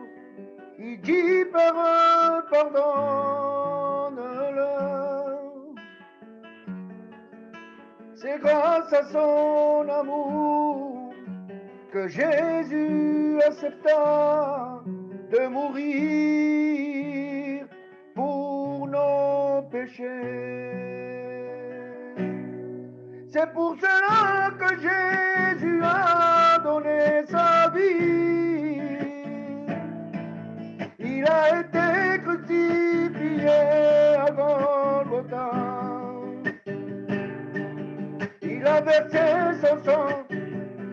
Il dit, Père, pardonne-le. C'est grâce à son amour que Jésus accepta de mourir pour nos péchés. C'est pour cela que Jésus a donné sa vie. Il a été crucifié à Golgotha. Il a versé son sang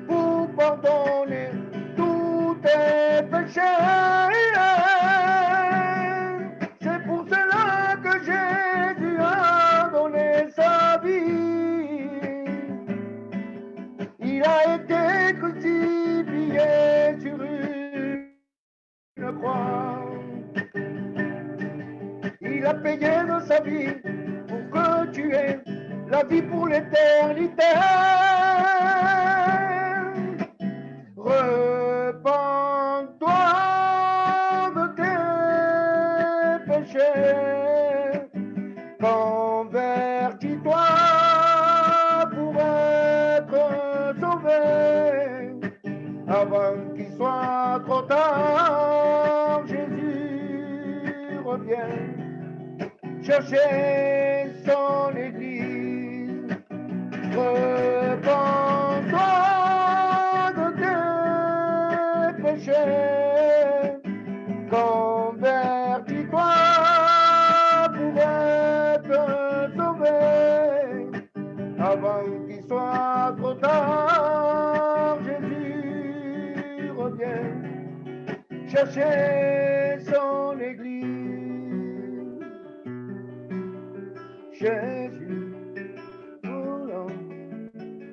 pour pardonner tous tes péchés. C'est pour cela que Jésus a donné sa vie. Il a été crucifié sur une croix. Il a payé de sa vie pour que tu aies la vie pour l'éternité. Repends-toi de tes péchés, convertis-toi pour être sauvé, avant qu'il soit trop tard. Jésus revient chercher son église. Repends-toi de tes péchés, convertis-toi pour être sauvé, avant qu'il soit trop tard. Jésus revient chercher son église. Jésus, ouvrant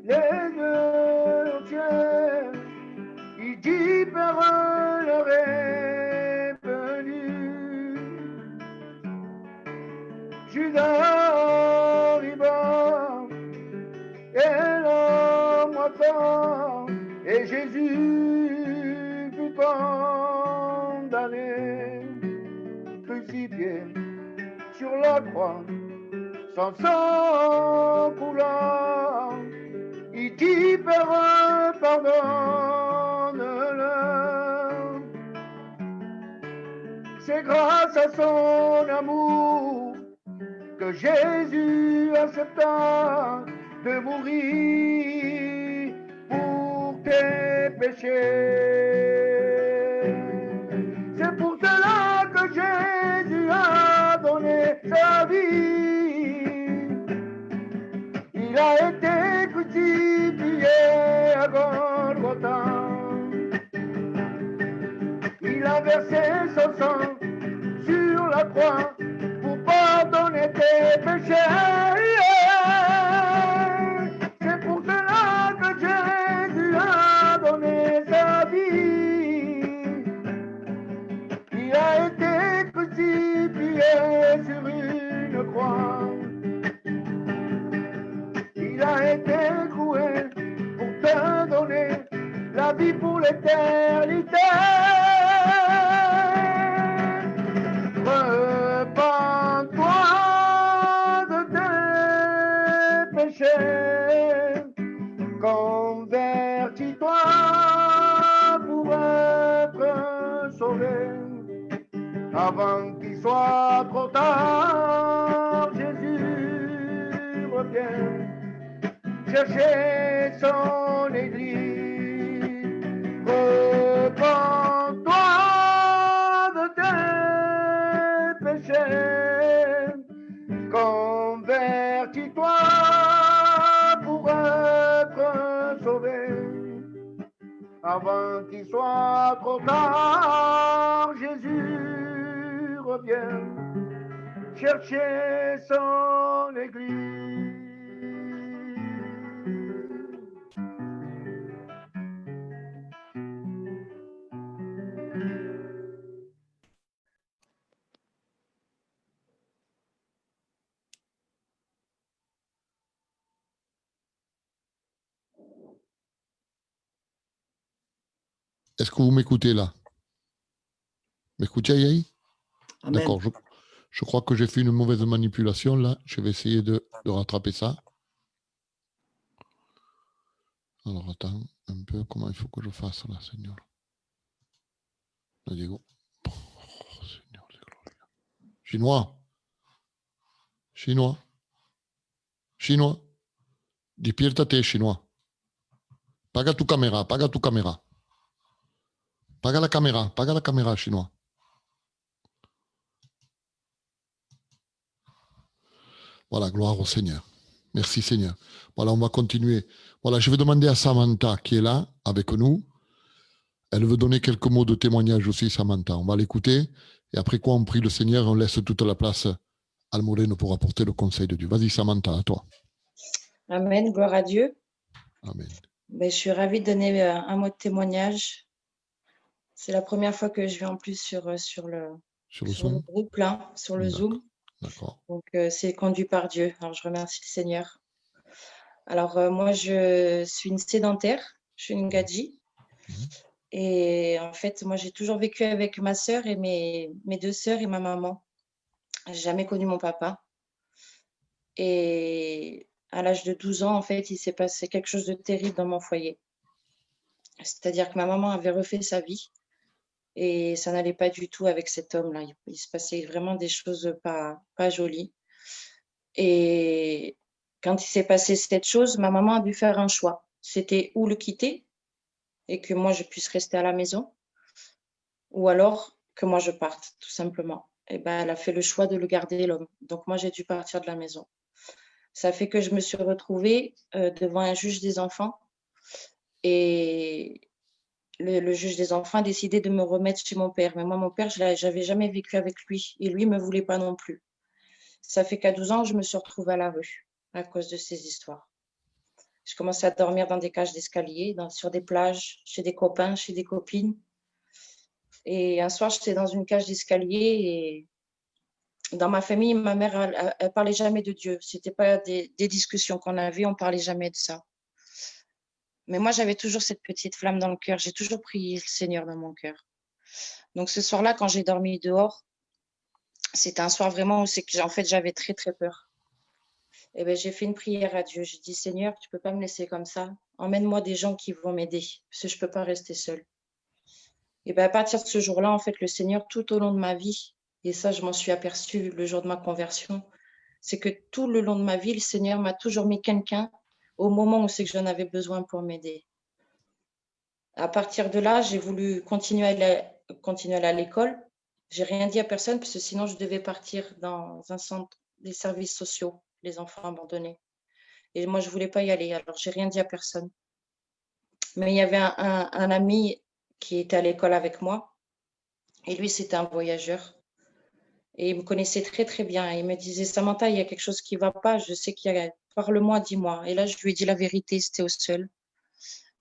les yeux au ciel, il dit, Père, l'heure est venue. Judas arriva et l'homme attend, et Jésus fut condamné, crucifié sur la croix. Son sang coula. Il dit, Père, pardonne-le. C'est grâce à son amour que Jésus accepta de mourir pour tes péchés. C'est pour cela que Jésus a donné sa vie. Il a été crucifié à Golgotha. Il a versé son sang sur la croix pour pardonner tes péchés. C'est pour cela que Jésus a donné sa vie. Il a été crucifié sur une croix. Il a été cloué pour te donner la vie pour l'éternité. Repends-toi de tes péchés, convertis-toi pour être sauvé, avant qu'il soit trop tard. Jésus revient chercher son église. Repends-toi de tes péchés, convertis-toi pour être sauvé, avant qu'il soit trop tard. Jésus revient chercher son église. Est-ce que vous m'écoutez là? M'écoutez, Yahi? Amen. D'accord, je crois que j'ai fait une mauvaise manipulation là. Je vais essayer de rattraper ça. Alors attends un peu, comment il faut que je fasse là, Seigneur? Là, Diego. Oh, Seigneur, c'est glorieux. Chinois. Despiértate, chinois. Paga tu caméra. Paga la caméra, chinois. Voilà, gloire au Seigneur. Merci Seigneur. Voilà, on va continuer. Voilà, je vais demander à Samantha qui est là avec nous. Elle veut donner quelques mots de témoignage aussi, Samantha. On va l'écouter. Et après quoi, on prie le Seigneur et on laisse toute la place à Almoreno pour apporter le conseil de Dieu. Vas-y, Samantha, à toi. Amen, gloire à Dieu. Amen. Je suis ravie de donner un mot de témoignage. C'est la première fois que je vais en plus sur le groupe là, sur le Zoom. D'accord. Donc, c'est conduit par Dieu. Alors, je remercie le Seigneur. Alors, moi, je suis une sédentaire. Je suis une gadji. Et en fait, moi, j'ai toujours vécu avec ma sœur et mes deux sœurs et ma maman. J'ai jamais connu mon papa. Et à l'âge de 12 ans, en fait, il s'est passé quelque chose de terrible dans mon foyer. C'est-à-dire que ma maman avait refait sa vie et ça n'allait pas du tout avec cet homme-là. Il se passait vraiment des choses pas jolies. Et quand il s'est passé cette chose, ma maman a dû faire un choix. C'était ou le quitter et que moi, je puisse rester à la maison, ou alors que moi, je parte, tout simplement. Et elle a fait le choix de le garder, l'homme. Donc, moi, j'ai dû partir de la maison. Ça fait que je me suis retrouvée devant un juge des enfants et le juge des enfants a décidé de me remettre chez mon père. Mais moi, mon père, je n'avais jamais vécu avec lui et lui ne me voulait pas non plus. Ça fait qu'à 12 ans, je me suis retrouvée à la rue à cause de ces histoires. Je commençais à dormir dans des cages d'escalier, sur des plages, chez des copains, chez des copines. Et un soir, j'étais dans une cage d'escalier et dans ma famille, ma mère, elle parlait jamais de Dieu. C'était pas des discussions qu'on avait, on parlait jamais de ça. Mais moi, j'avais toujours cette petite flamme dans le cœur. J'ai toujours prié le Seigneur dans mon cœur. Donc ce soir-là, quand j'ai dormi dehors, c'était un soir vraiment où en fait, j'avais très, très peur. Et j'ai fait une prière à Dieu. J'ai dit, Seigneur, tu peux pas me laisser comme ça. Emmène-moi des gens qui vont m'aider, parce que je peux pas rester seule. Et à partir de ce jour-là, en fait, le Seigneur, tout au long de ma vie, et ça, je m'en suis aperçue le jour de ma conversion, c'est que tout le long de ma vie, le Seigneur m'a toujours mis quelqu'un au moment où c'est que j'en avais besoin pour m'aider. À partir de là, j'ai voulu continuer à aller à l'école. J'ai rien dit à personne parce que sinon je devais partir dans un centre des services sociaux, les enfants abandonnés. Et moi, je voulais pas y aller, alors j'ai rien dit à personne. Mais il y avait un ami qui était à l'école avec moi et lui, c'était un voyageur. Et il me connaissait très, très bien. Il me disait, Samantha, il y a quelque chose qui ne va pas. Je sais qu'il y a... Parle-moi, dis-moi. Et là, je lui ai dit la vérité, c'était au seul.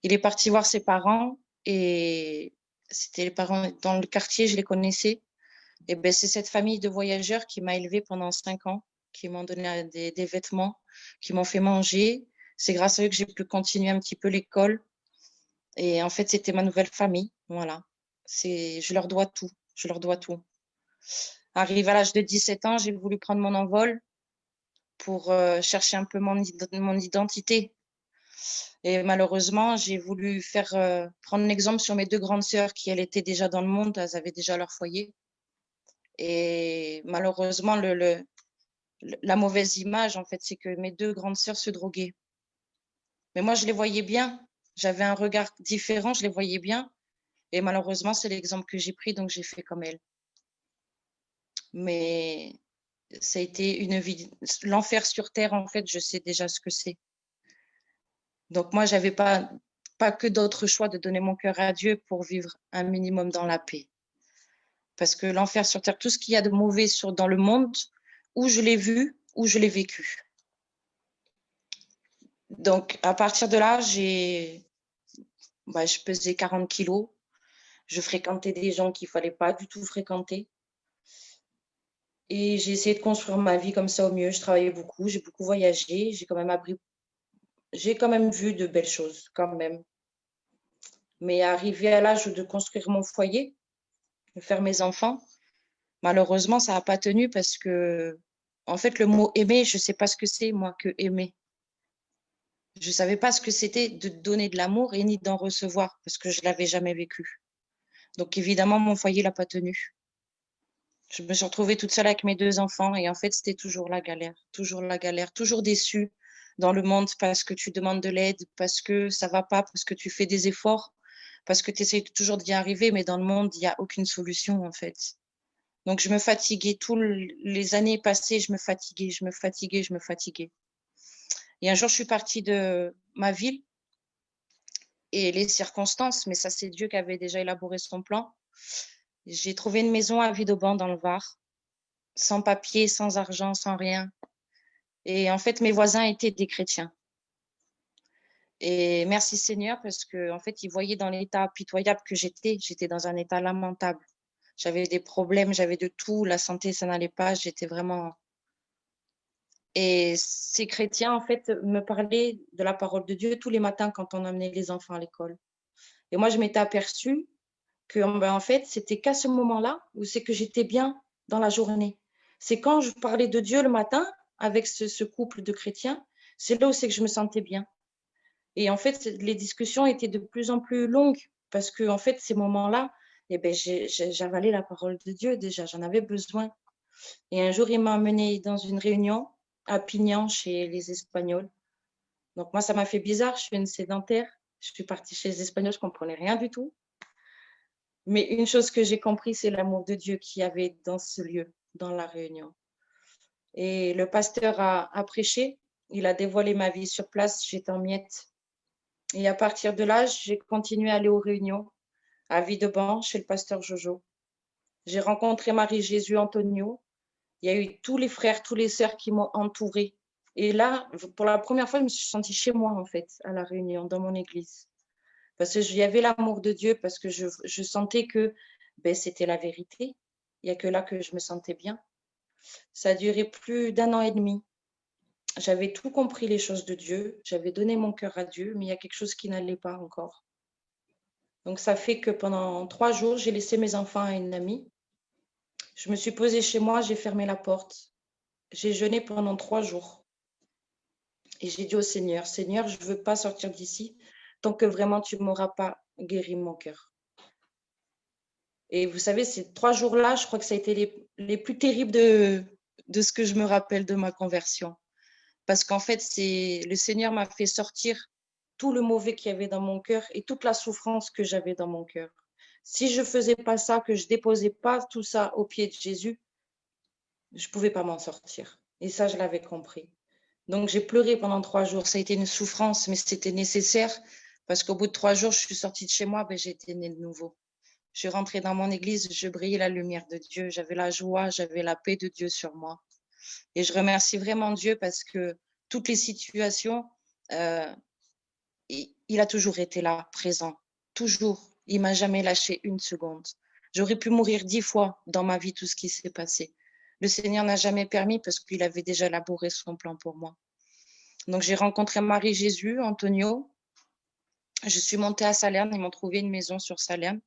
Il est parti voir ses parents et c'était les parents dans le quartier, je les connaissais. Et c'est cette famille de voyageurs qui m'a élevée pendant 5 ans, qui m'ont donné des vêtements, qui m'ont fait manger. C'est grâce à eux que j'ai pu continuer un petit peu l'école. Et en fait, c'était ma nouvelle famille. Voilà. Je leur dois tout. Je leur dois tout. Arrivé à l'âge de 17 ans, j'ai voulu prendre mon envol pour chercher un peu mon identité. Et malheureusement, j'ai voulu prendre l'exemple sur mes 2 grandes sœurs qui, elles, étaient déjà dans le monde, elles avaient déjà leur foyer. Et malheureusement, la mauvaise image, en fait, c'est que mes 2 grandes sœurs se droguaient. Mais moi, je les voyais bien. J'avais un regard différent, je les voyais bien. Et malheureusement, c'est l'exemple que j'ai pris, donc j'ai fait comme elles. Mais ça a été une vie, l'enfer sur terre, en fait, je sais déjà ce que c'est. Donc moi, j'avais pas que d'autre choix de donner mon cœur à Dieu pour vivre un minimum dans la paix. Parce que l'enfer sur terre, tout ce qu'il y a de mauvais dans le monde, où je l'ai vu, où je l'ai vécu. Donc à partir de là, je pesais 40 kilos. Je fréquentais des gens qu'il ne fallait pas du tout fréquenter. Et j'ai essayé de construire ma vie comme ça au mieux. Je travaillais beaucoup, j'ai beaucoup voyagé, j'ai quand même vu de belles choses, quand même. Mais arrivé à l'âge de construire mon foyer, de faire mes enfants, malheureusement, ça n'a pas tenu parce que, en fait, le mot aimer, je ne sais pas ce que c'est, moi, que aimer. Je ne savais pas ce que c'était de donner de l'amour et ni d'en recevoir parce que je ne l'avais jamais vécu. Donc, évidemment, mon foyer n'a pas tenu. Je me suis retrouvée toute seule avec mes 2 enfants et en fait, c'était toujours la galère, toujours déçue dans le monde parce que tu demandes de l'aide, parce que ça va pas, parce que tu fais des efforts, parce que tu essaies toujours d'y arriver, mais dans le monde, il n'y a aucune solution en fait. Donc, je me fatiguais. Toutes les années passées, je me fatiguais. Et un jour, je suis partie de ma ville et les circonstances, mais ça, c'est Dieu qui avait déjà élaboré son plan. J'ai trouvé une maison à Vidauban dans le Var, sans papier, sans argent, sans rien. Et en fait, mes voisins étaient des chrétiens. Et merci Seigneur, parce que en fait, ils voyaient dans l'état pitoyable que j'étais. J'étais dans un état lamentable. J'avais des problèmes, j'avais de tout. La santé, ça n'allait pas. J'étais vraiment... Et ces chrétiens, en fait, me parlaient de la parole de Dieu tous les matins quand on amenait les enfants à l'école. Et moi, je m'étais aperçue que, en fait, c'était qu'à ce moment-là où c'est que j'étais bien dans la journée. C'est quand je parlais de Dieu le matin avec ce couple de chrétiens, c'est là où c'est que je me sentais bien. Et en fait, les discussions étaient de plus en plus longues parce que, en fait, ces moments-là, eh ben, j'avalais la parole de Dieu déjà, j'en avais besoin. Et un jour, il m'a emmenée dans une réunion à Pignan chez les Espagnols. Donc moi, ça m'a fait bizarre, je suis une sédentaire. Je suis partie chez les Espagnols, je ne comprenais rien du tout. Mais une chose que j'ai compris, c'est l'amour de Dieu qu'il y avait dans ce lieu, dans la réunion. Et le pasteur a prêché, il a dévoilé ma vie sur place, j'étais en miettes. Et à partir de là, j'ai continué à aller aux réunions, à Vidauban, chez le pasteur Jojo. J'ai rencontré Marie-Jésus Antonio. Il y a eu tous les frères, tous les sœurs qui m'ont entourée. Et là, pour la première fois, je me suis sentie chez moi, en fait, à la réunion, dans mon église. Parce qu'il y avait l'amour de Dieu, parce que je sentais que c'était la vérité. Il n'y a que là que je me sentais bien. Ça a duré plus d'1 an et demi. J'avais tout compris les choses de Dieu. J'avais donné mon cœur à Dieu, mais il y a quelque chose qui n'allait pas encore. Donc, ça fait que pendant 3 jours, j'ai laissé mes enfants à une amie. Je me suis posée chez moi, j'ai fermé la porte. J'ai jeûné pendant 3 jours. Et j'ai dit au Seigneur, Seigneur, je ne veux pas sortir d'ici tant que vraiment tu ne m'auras pas guéri mon cœur. Et vous savez, ces 3 jours-là, je crois que ça a été les plus terribles de ce que je me rappelle de ma conversion. Parce qu'en fait, le Seigneur m'a fait sortir tout le mauvais qu'il y avait dans mon cœur et toute la souffrance que j'avais dans mon cœur. Si je ne faisais pas ça, que je ne déposais pas tout ça aux pieds de Jésus, je ne pouvais pas m'en sortir. Et ça, je l'avais compris. Donc, j'ai pleuré pendant 3 jours. Ça a été une souffrance, mais c'était nécessaire parce qu'au bout de 3 jours, je suis sortie de chez moi, j'ai été née de nouveau. Je suis rentrée dans mon église, je brillais la lumière de Dieu. J'avais la joie, j'avais la paix de Dieu sur moi. Et je remercie vraiment Dieu parce que toutes les situations, il a toujours été là, présent. Toujours. Il ne m'a jamais lâché une seconde. J'aurais pu mourir 10 fois dans ma vie, tout ce qui s'est passé. Le Seigneur n'a jamais permis parce qu'il avait déjà élaboré son plan pour moi. Donc, j'ai rencontré Marie-Jésus, Antonio. Je suis montée à Salerne. Ils m'ont trouvé une maison sur Salerne.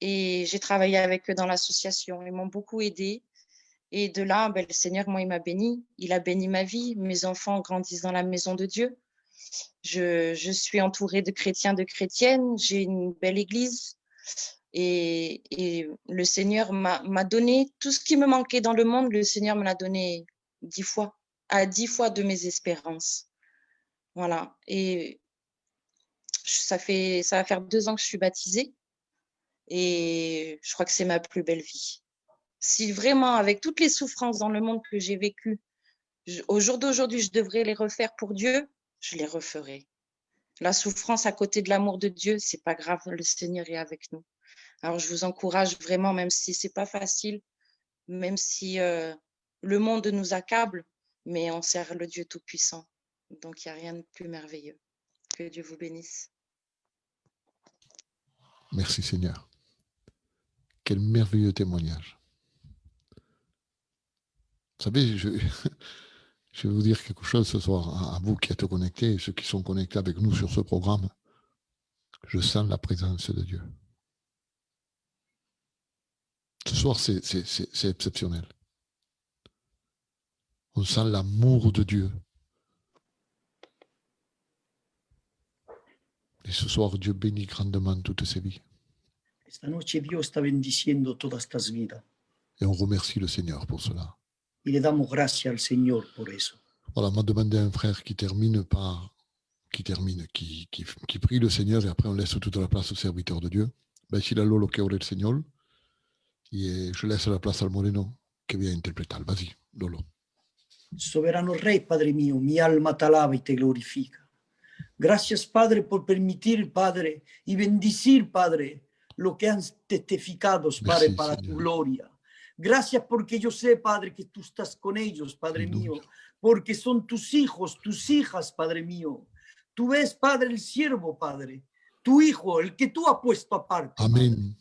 Et j'ai travaillé avec eux dans l'association. Ils m'ont beaucoup aidée. Et de là, le Seigneur, moi, il m'a béni. Il a béni ma vie. Mes enfants grandissent dans la maison de Dieu. Je suis entourée de chrétiens, de chrétiennes. J'ai une belle église. Et le Seigneur m'a donné tout ce qui me manquait dans le monde. Le Seigneur me l'a donné 10 fois, à 10 fois de mes espérances. Voilà. Et ça va faire 2 ans que je suis baptisée. Et je crois que c'est ma plus belle vie. Si vraiment, avec toutes les souffrances dans le monde que j'ai vécues, au jour d'aujourd'hui, je devrais les refaire pour Dieu, je les referai. La souffrance à côté de l'amour de Dieu, c'est pas grave, le Seigneur est avec nous. Alors, je vous encourage vraiment, même si c'est pas facile, même si le monde nous accable, mais on sert le Dieu Tout-Puissant. Donc, il n'y a rien de plus merveilleux. Que Dieu vous bénisse. Merci Seigneur. Quel merveilleux témoignage. Vous savez, je vais vous dire quelque chose ce soir à vous qui êtes connectés, ceux qui sont connectés avec nous sur ce programme. Je sens la présence de Dieu. Ce soir, c'est exceptionnel. On sent l'amour de Dieu. Et ce soir, Dieu bénit grandement toutes ces vies. Esta noche Dios está bendiciendo todas estas vidas Et on remercie le Seigneur pour cela. y le damos gracias al Señor por eso. Voilà, on m'a demandé à un frère qui prie le Seigneur et après on laisse toute la place au serviteur de Dieu. Decirle a Lolo que ore el Señor y je laisse la place al Moreno que voy a interpretar. Vas-y, Lolo. Soberano Rey, Padre mío, mi alma te alaba y te glorifica. Gracias, Padre, por permitir, Padre, y bendecir, Padre, lo que han testificado, Padre, Merci, para Señor. tu gloria. Gracias porque yo sé, Padre, que tú estás con ellos, Padre Aleluya. mío, porque son tus hijos, tus hijas, Padre mío. Tú ves, Padre, el siervo, Padre, tu hijo, el que tú has puesto aparte. Padre. Amén.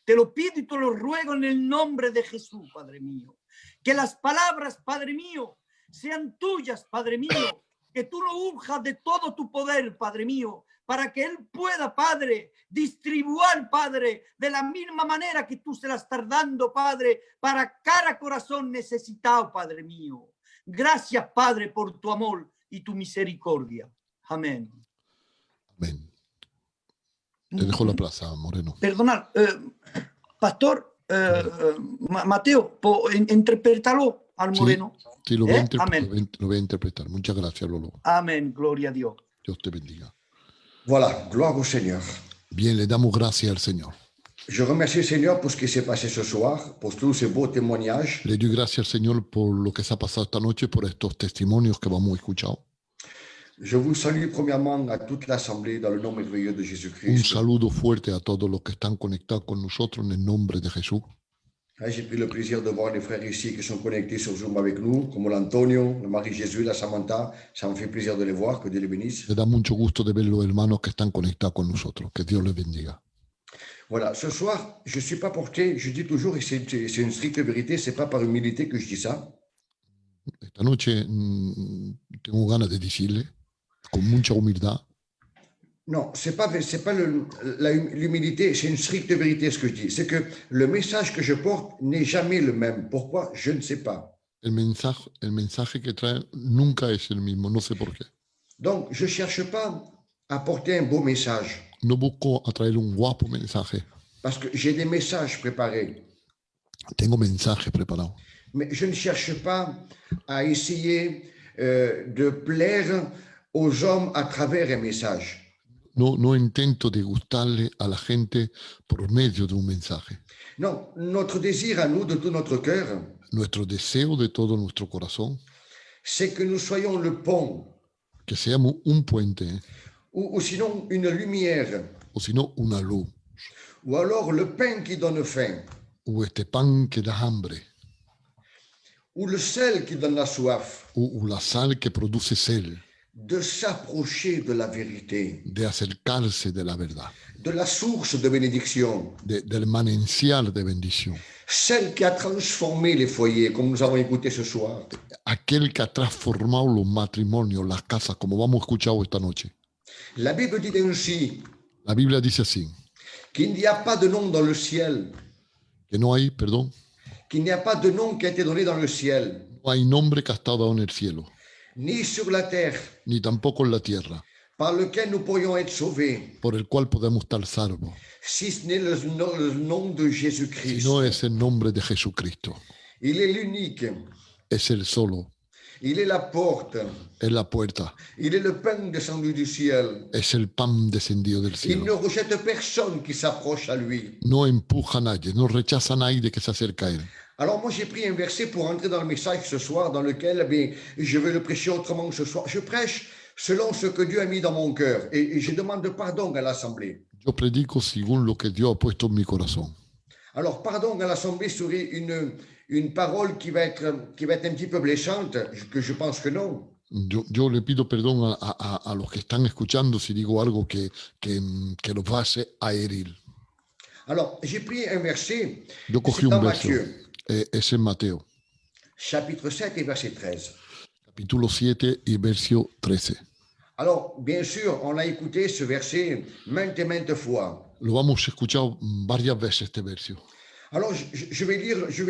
Te lo pido y te lo ruego en el nombre de Jesús, Padre mío. Que las palabras, Padre mío, sean tuyas, Padre mío. Que tú lo unjas de todo tu poder, Padre mío, para que Él pueda, Padre, distribuir, Padre, de la misma manera que tú se la estás dando, Padre, para cada corazón necesitado, Padre mío. Gracias, Padre, por tu amor y tu misericordia. Amén. Amén. Te dejo la plaza, Moreno. Perdonad, Pastor Mateo, interprétalo al Sí. Moreno. Sí, lo voy, a Amén. lo voy a interpretar. Muchas gracias, Lolo. Amén, gloria a Dios. Dios te bendiga. Voilà, gloire au Seigneur. Bien, le damos gracias al Señor. Je remercie le Seigneur pour ce qui s'est passé ce soir, pour tous ces beaux témoignages. Le doy gracias al Señor por lo que se ha pasado esta noche, por estos testimonios que vamos a escuchar. Je vous salue premièrement à toute l'Assemblée dans le nom merveilleux de Un Jésus-Christ. saludo fuerte a todos los que están conectados con nosotros en el nombre de Jesús. J'ai pris le plaisir de voir les frères ici qui sont connectés sur Zoom avec nous, comme l'Antonio, le Marie-Jésus, la Samantha. Ça me fait plaisir de les voir, que Dieu les bénisse. Le da mucho gusto de ver los hermanos que están conectados con nosotros. Que Dios les bendiga. Voilà, ce soir, je ne suis pas porté, je dis toujours, et c'est une stricte vérité, ce n'est pas par humilité que je dis ça. Esta noche tengo ganas de decirle, con mucha humildad, Non, c'est pas l'humilité, c'est une stricte vérité ce que je dis. C'est que le message que je porte n'est jamais le même. Pourquoi? Je ne sais pas. el mensaje que trae nunca es el mismo, no sé por qué. Donc, je ne cherche pas à porter un beau message, No busco atraer un guapo mensaje. parce que j'ai des messages préparés. Tengo mensajes preparados. Mais je ne cherche pas à essayer de plaire aux hommes à travers un message. No intento de gustarle a la gente por medio de un mensaje. Non, notre désir à nous, de tout notre cœur, Nuestro deseo de todo nuestro corazón, c'est que nous soyons le pont, que seamos un puente, ou sinon une lumière, o si no, una luz, ou alors le pain qui donne faim, o este pan que da hambre, ou le sel qui donne la soif, o la sal que produce sed, de s'approcher de la vérité, de acercarse de la verdad, de la source de bénédiction, del manantial de bendición, celle qui a transformé les foyers, comme nous avons écouté ce soir. aquel que ha transformado los matrimonios, las casas, como vamos a escuchar esta noche. La Bible dit ainsi La Biblia dice así, qu'il n'y a pas de nom dans le ciel, que no hay, perdón, qu'il n'y a pas de nom qui a été donné dans le ciel, no hay nombre que ha estado dado en el cielo, ni sur la terre, ni tampoco en la tierra, par lequel nous pourrions être sauvés, por el cual podemos estar salvos, si ce n'est le nom de si Jésus-Christ. no es el nombre de Jesucristo. Il est l'unique, Es el solo, il est la porte, es la puerta, il est le pain descendu du ciel. es el pan descendido del Il ne cielo. rejette personne qui s'approche à lui. No empuja a nadie, no rechaza a nadie que se acerca a él. Alors moi j'ai pris un verset pour entrer dans le message ce soir, dans lequel je vais le prêcher autrement ce soir. Je prêche selon ce que Dieu a mis dans mon cœur et je demande pardon à l'Assemblée. Yo predico según lo que Dios ha puesto en mi corazón. Alors pardon à l'Assemblée serait une parole qui va être un petit peu blessante, que je pense que non. Yo le pido perdón a los que están escuchando si digo algo que los va a herir. Alors j'ai pris un verset, Yo cogí c'est un dans verso, Matthieu, es en Mateo, chapitre 7 et verset 13. capítulo 7 y verso 13. Alors, bien sûr, on a écouté ce verset maintes et maintes fois. Lo hemos escuchado varias veces este versio. Alors, je vais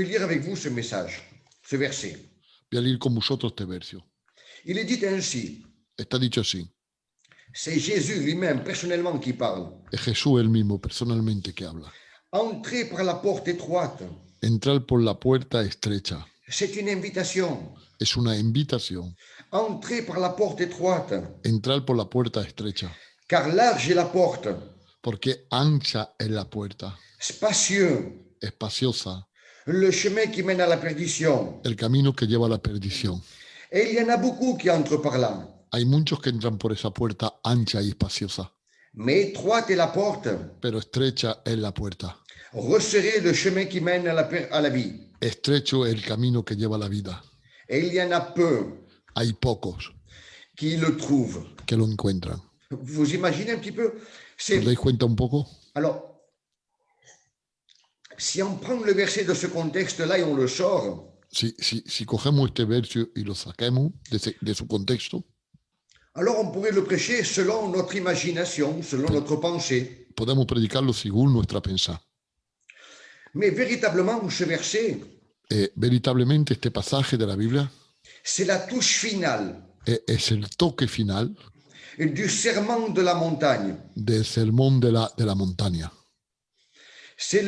lire avec vous ce message, ce verset. Voy a leer con vosotros este versio. Il est dit ainsi, Está dicho así. c'est Jésus lui-même personnellement qui parle. Es Jesús él mismo personalmente que habla. Entrez par la porte étroite, Entrar por la puerta estrecha c'est une invitation. es una invitación. Entrez par la porte étroite, Entrar por la puerta estrecha, car large est la porte, porque ancha es la puerta, spacieux, espaciosa, le chemin qui mène à la perdition. el camino que lleva a la perdición. Et il y en a beaucoup qui entrent par là. Hay muchos que entran por esa puerta ancha y espaciosa, Mais étroite est la porte, pero estrecha es la puerta. resserré le chemin qui mène à la vie. Estrecho es el camino que lleva a la vida. Et il y en a peu Hay pocos qui le trouvent. que lo encuentran. Vous imaginez un petit peu? ¿Os dais cuenta un poco? Alors, si on prend le verset de ce contexte-là et on le sort, Si cogemos este versio y lo saquemos de su contexto, alors on pourrait le prêcher selon notre imagination, selon notre pensée. podemos predicarlo según nuestra pensar. Mais véritablement, ce verset, Veritablemente este pasaje de la Biblia c'est la touche finale es el toque final du serment de la montagne. del sermón de la montaña. C'est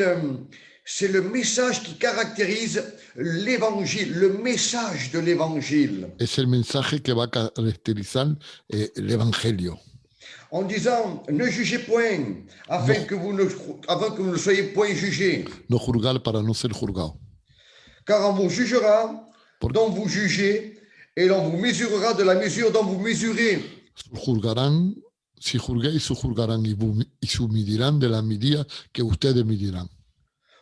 le message qui caractérise l'évangile, le message de l'évangile. Es el mensaje que va a caracterizar el Evangelio. En disant, ne jugez point, afin que vous ne soyez point jugés. No juzgar para no ser juzgado. Car on vous jugera dont vous jugez, et l'on vous mesurera de la mesure dont vous mesurez. Juzgarán, si juzguéis, juzgarán y se medirán de la medida que ustedes medirán.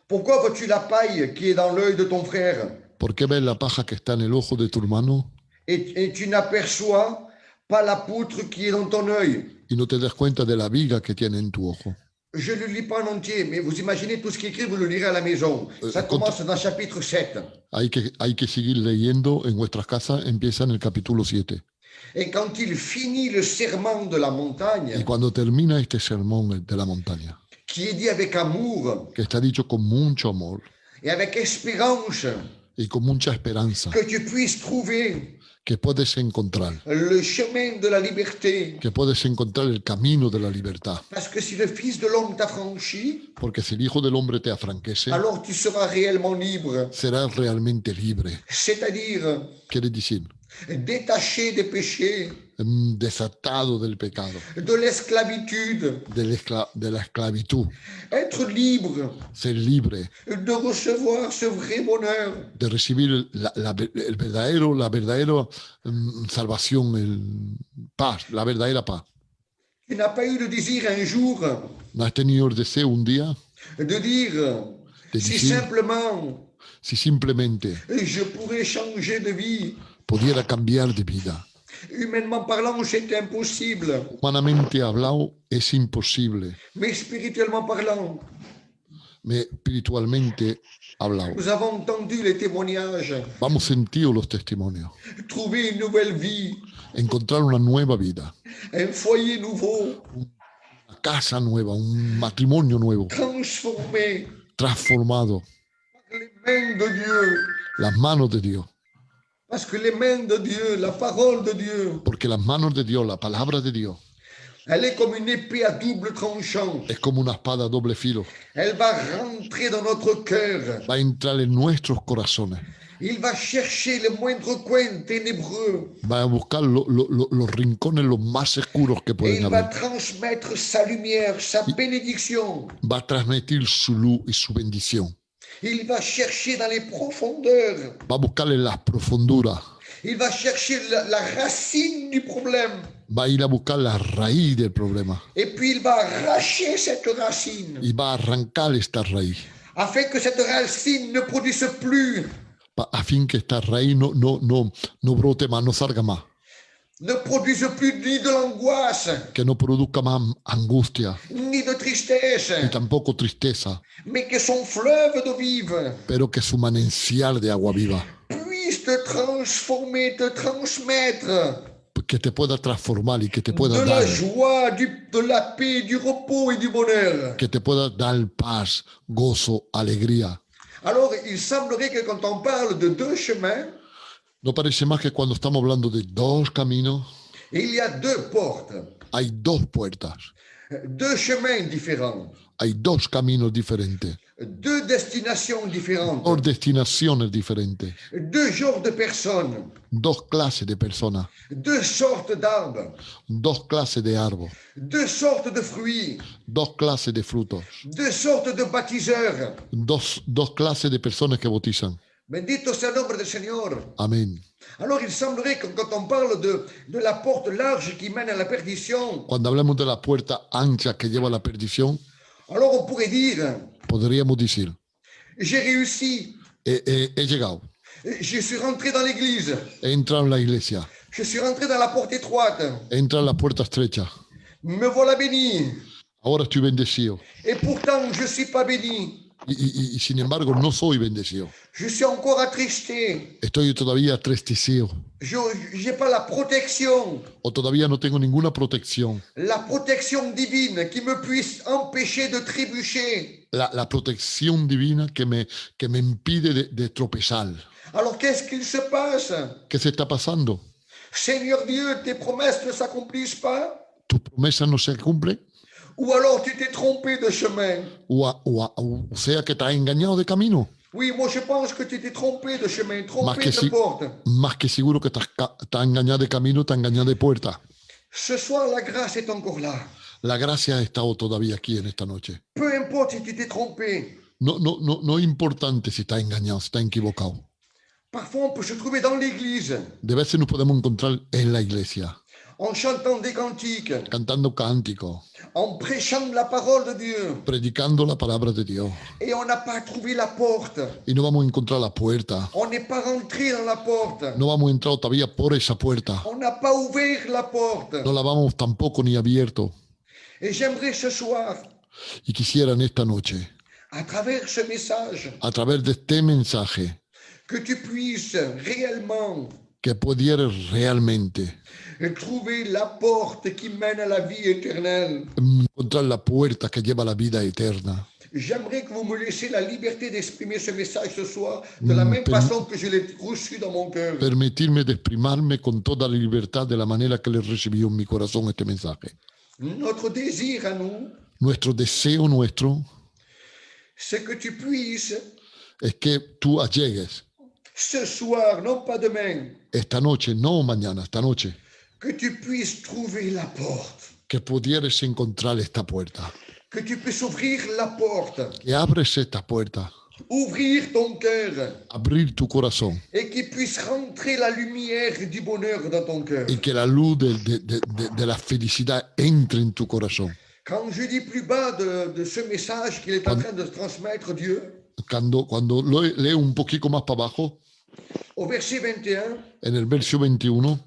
Pourquoi vois-tu la paille qui est dans l'œil de ton frère ¿Por qué ves la paja que está en el ojo de tu hermano et tu n'aperçois pas la poutre qui est dans ton œil? y no te das cuenta de la viga que tiene en tu ojo? Je ne le lis pas en entier, mais vous imaginez tout ce qui est écrit, vous le lirez à la maison. Ça commence dans chapitre 7. Hay que seguir leyendo en vuestras casas, empieza en el capítulo 7. Et quand il finit le serment de la montagne, Y cuando termina este sermón de la montaña, qui est dit avec amour que está dicho con mucho amor et avec espérance, y con mucha esperanza, que tu puisses trouver que puedes encontrar, le chemin de la liberté. que puedes encontrar el camino de la libertad. Parce que si le Fils de l'homme t'a franchi, Porque si el Hijo del Hombre te afranquece, alors tu seras réellement libre. serás realmente libre. C'est-à-dire Quiere decir, détaché des péchés, desatado del pecado, de l'esclavitude, de la esclavitud, être libre, ser libre, de recevoir ce vrai bonheur. de recibir la verdadera salvación, la verdadera paz. Tu n'as pas eu le désir un jour ¿No has tenido el deseo un día de dire, de si decir, simplement si simplemente je pourrais changer de vie? pudiera cambiar de vida? Humainement parlant, c'est impossible, Humanamente hablado es imposible, mais spirituellement parlant, espiritualmente hablado. nous avons entendu les témoignages, Vamos sentido los testimonios, trouver une nouvelle vie, encontrar una nueva vida, un foyer nouveau, una casa nueva, un matrimonio nuevo, transformé transformado, par les mains de Dieu. las manos de Dios. Parce que les mains de Dieu, la parole de Dieu, Porque las manos de Dios, la palabra de Dios, elle est comme une épée à double tranchant. es como una espada a doble filo. Elle va rentrer dans notre cœur. Va a entrar en nuestros corazones. Il va chercher les moindres coins ténébreux. Va a buscar los rincones los más oscuros que Et pueden il va haber. transmettre sa lumière, sa bénédiction. Va a transmitir su luz y su bendición. Il va chercher dans les profondeurs. Va a buscar en las profunduras. Il va chercher la racine du problème. Va a ir a buscar la raíz del problema. Et puis il va arracher cette racine. Y va a arrancar esta raíz. Afin que cette racine ne produise plus. A fin que esta raíz no brote más, no salga más. Ne produise plus ni de l'angoisse, Que no produzca más angustia, ni de tristesse, ni tampoco tristeza. mais que son fleuve d'eau vive Pero que su manantial de agua viva, puisse te transformer, te transmettre que te pueda transformar y que te pueda de la dar, joie, de la paix, du repos et du bonheur. que te pueda dar paz, gozo, alegría. Alors, il semblerait que quand on parle de deux chemins, ¿No parece más que cuando estamos hablando de dos caminos, il y a deux portes, hay dos puertas, deux chemins différents, hay dos caminos diferentes, deux destinations dos différentes, destinaciones diferentes, deux genres de personnes, dos clases de personas, deux sortes d'arbres, dos clases de árbol, deux sortes de fruits, dos clases de frutos, deux sortes de baptiseurs. dos clases de personas que bautizan? Bendito sea el nombre del Señor. Amén. Alors, il semblerait que quand on parle de la porte large qui mène à la perdition, Cuando hablamos de la puerta ancha que lleva a la perdición, alors on pourrait dire, podríamos decir, j'ai réussi, he llegado, je suis rentré dans l'église, he entrado en la iglesia, je suis rentré dans la porte étroite, he entrado en la puerta estrecha, me voilà béni. ahora estoy bendecido. Et pourtant, je ne suis pas béni. Y sin embargo no soy bendecido. Je suis encore attristé. Estoy todavía tristecido. Je n'ai pas la protection, O todavía no tengo ninguna protección. la protection divine qui me puisse empêcher de trébucher. La protección divina que me impide de tropezar. Alors, qu'est-ce qu'il se passe? ¿Qué se está pasando? Seigneur Dieu, tes promesses ne s'accomplissent pas? ¿Tus promesas no se cumplen? Ou alors tu t'es trompé de chemin? O sea que te has engañado de camino. Oui, moi je pense que tu t'es trompé de chemin, Más trompé que, de porte. más que seguro que te has engañado de camino, te has engañado de puerta. Ce soir, la grâce est encore là. La gracia ha estado todavía aquí en esta noche. Peu importe si tu t'es trompé. No es importante si estás engañado, si estás equivocado. Parfois, on peut se trouver dans l'église De veces nos podemos encontrar en la iglesia, en chantant des cantiques, cantando cánticos, en prêchant la parole de Dieu. predicando la palabra de Dios. Et on n'a pas trouvé la porte. Y no vamos a encontrar la puerta. On n'est pas rentré dans la porte. No vamos a entrar todavía por esa puerta. On n'a pas ouvert la porte. No la vamos tampoco ni abierto. Et j'aimerais ce soir, Y quisiera en esta noche, à travers ce message, a través de este mensaje, que tu puisses réellement que pudieras realmente trouver la porte qui mène à la vie éternelle. encontrar la puerta que lleva a la vida eterna. J'aimerais que vous me laissiez la liberté d'exprimer ce message ce soir de la même façon que je l'ai reçu dans mon cœur. Permitirme de exprimarme con toda la libertad de la manera que le recibió en mi corazón este mensaje. Notre désir à nous, Nuestro deseo nuestro c'est que tu puisses es que tú allegues ce soir, non pas demain, esta noche, no mañana, esta noche, que tu puisses trouver la porte, que pudieras encontrar esta puerta, que tu puisses ouvrir la porte, que abres esta puerta, ouvrir ton cœur abrir tu corazón et qu'il puisse rentrer la lumière du bonheur dans ton cœur. y que la luz de la felicidad entre en tu corazón. Quand je dis plus bas de ce message qu'il est en train de transmettre Dieu, Cuando leo un poquito más para abajo, au verset 21, en el verso 21,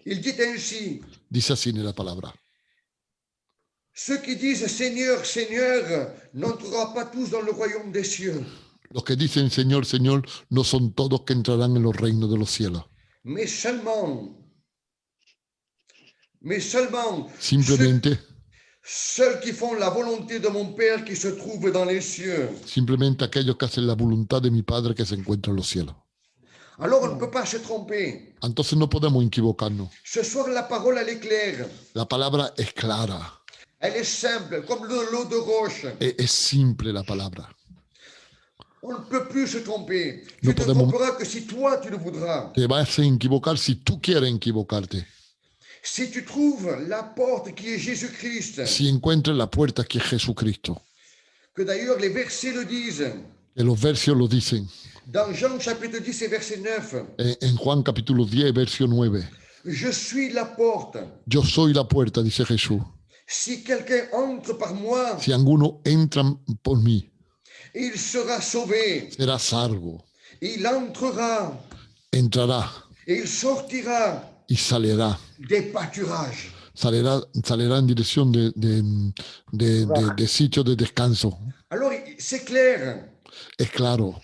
il dit ainsi, dice así en la palabra: ceux qui disent Seigneur, Seigneur, n'entreront pas tous dans le royaume des cieux, los que dicen Señor, Señor, no son todos que entrarán en los reinos de los cielos, mais seulement simplemente ceux qui font la volonté de mon Père qui se trouve dans les cieux. simplemente aquellos que hacen la voluntad de mi Padre que se encuentra en los cielos. Alors on ne peut pas se tromper. Entonces no podemos equivocarnos. Ce soir, la parole, elle est claire. La palabra es clara, Elle est simple, comme de l'eau de roche. es simple la palabra. On ne peut plus se tromper. No Tu te podemos- tromperas que si toi, tu le voudras. Te vas a equivocar si tú quieres equivocarte. Si tu trouves la porte qui est Jésus-Christ, Si encuentras la puerta que es Jesucristo, que d'ailleurs les versets le disent, que los versos lo dicen, dans Jean chapitre 10 et verset 9, en Juan capítulo 10, verso 9, je suis la porte. yo soy la puerta, dice Jesús. Si quelqu'un entre par moi, Si alguno entra por mí, il sera sauvé. será salvo, Il entrera entrará et il sortira y saldrá. des pâturages. Saldrá en dirección de sitio de descanso. Alors, c'est clair. Es claro,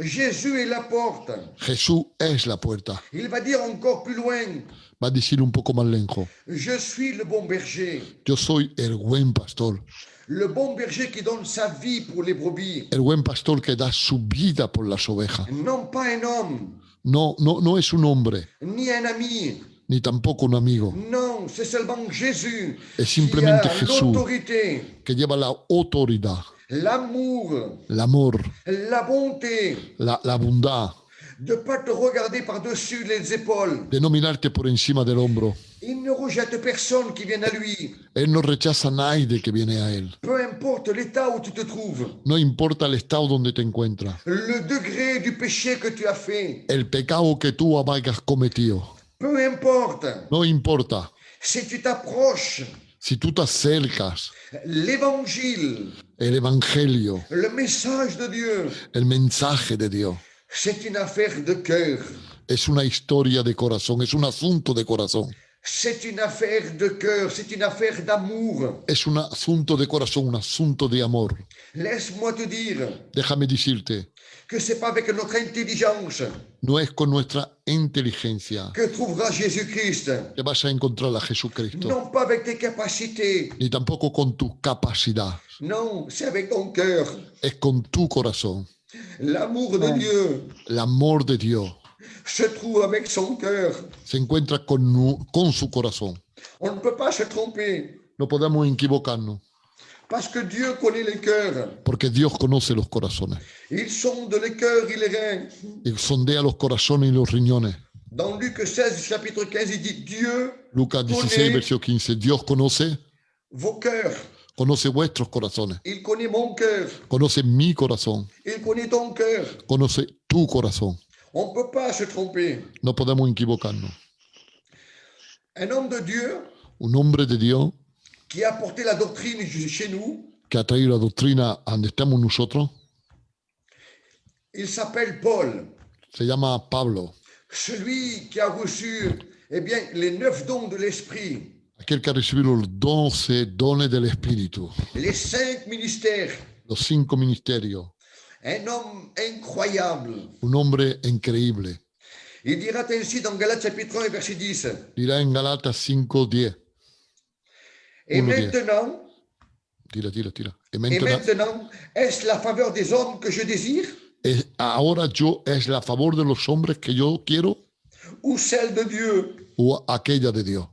Jésus est la porte. Jesús es la puerta. Il va dire encore plus loin, Va a decir un poco más lejos. je suis le bon berger. Yo soy el buen pastor. Le bon berger qui donne sa vie pour les brebis. El buen pastor que da su vida por las ovejas. Non pas un homme, No es un hombre, ni un ami. ni tampoco un amigo. Non, c'est seulement Jésus Es qui simplemente a Jesús l'autorité, que lleva la autoridad, l'amour, el amor, la bonté, la bondad, de ne pas te regarder par-dessus les épaules. de no mirarte por encima del hombro. Il ne rejette personne qui vienne à lui, Él no rechaza a nadie que viene a él. peu importe l'état où tu te trouves, No importa el estado donde te encuentras, le degré du péché que tu as fait, el pecado que tú hayas cometido. peu importe. No importa. Si tu t'approches, Si tú te acercas, l'évangile, el evangelio, le message de Dieu, el mensaje de Dios, c'est une affaire de cœur. es una historia de corazón, es un asunto de corazón. C'est une affaire de cœur, c'est une affaire d'amour. Es un asunto de corazón, un asunto de amor. Laisse-moi te dire Déjame decirte, que c'est pas avec notre intelligence no es con nuestra inteligencia que trouveras Jésus-Christ, que vas a encontrar a Jesucristo, non pas avec tes capacités, ni tampoco con tu capacidad, non, c'est avec ton cœur. es con tu corazón. L'amour de Dieu El amor de Dios se trouve avec son cœur. se encuentra con su corazón. On ne peut pas se tromper No podemos equivocarnos, parce que Dieu connaît les cœurs. porque Dios conoce los corazones. Il sonde les cœurs et les reins. Y sondea los corazones y los riñones. Dans Luc 16, chapitre 15, il dit Dieu Lucas 16, connaît versículo 15. Dios vos cœurs. conoce vuestros corazones. Il connaît mon cœur. Conoce mi corazón. Il connaît ton cœur. Conoce tu corazón. On ne peut pas se tromper. No podemos equivocarnos. Un homme de Dieu Un hombre de Dios qui a porté la doctrine chez nous, que ha traído la doctrina a donde estamos nosotros il s'appelle Paul. se llama Pablo. Celui qui a reçu les 9 dons de l'Esprit, Aquel que ha recibido los 12 dones del Espíritu, les 5 ministères. los 5 ministerios. Un homme incroyable. Un hombre increíble. Il dira ainsi dans Galates chapitre 1 et verset 10. Dirá en Galatas 5:10. Et 1:10. maintenant, Tira. et maintenant, est-ce la faveur des hommes que je désire Ahora yo es la favor de los hombres que yo quiero ou celle de Dieu? o aquella de Dios.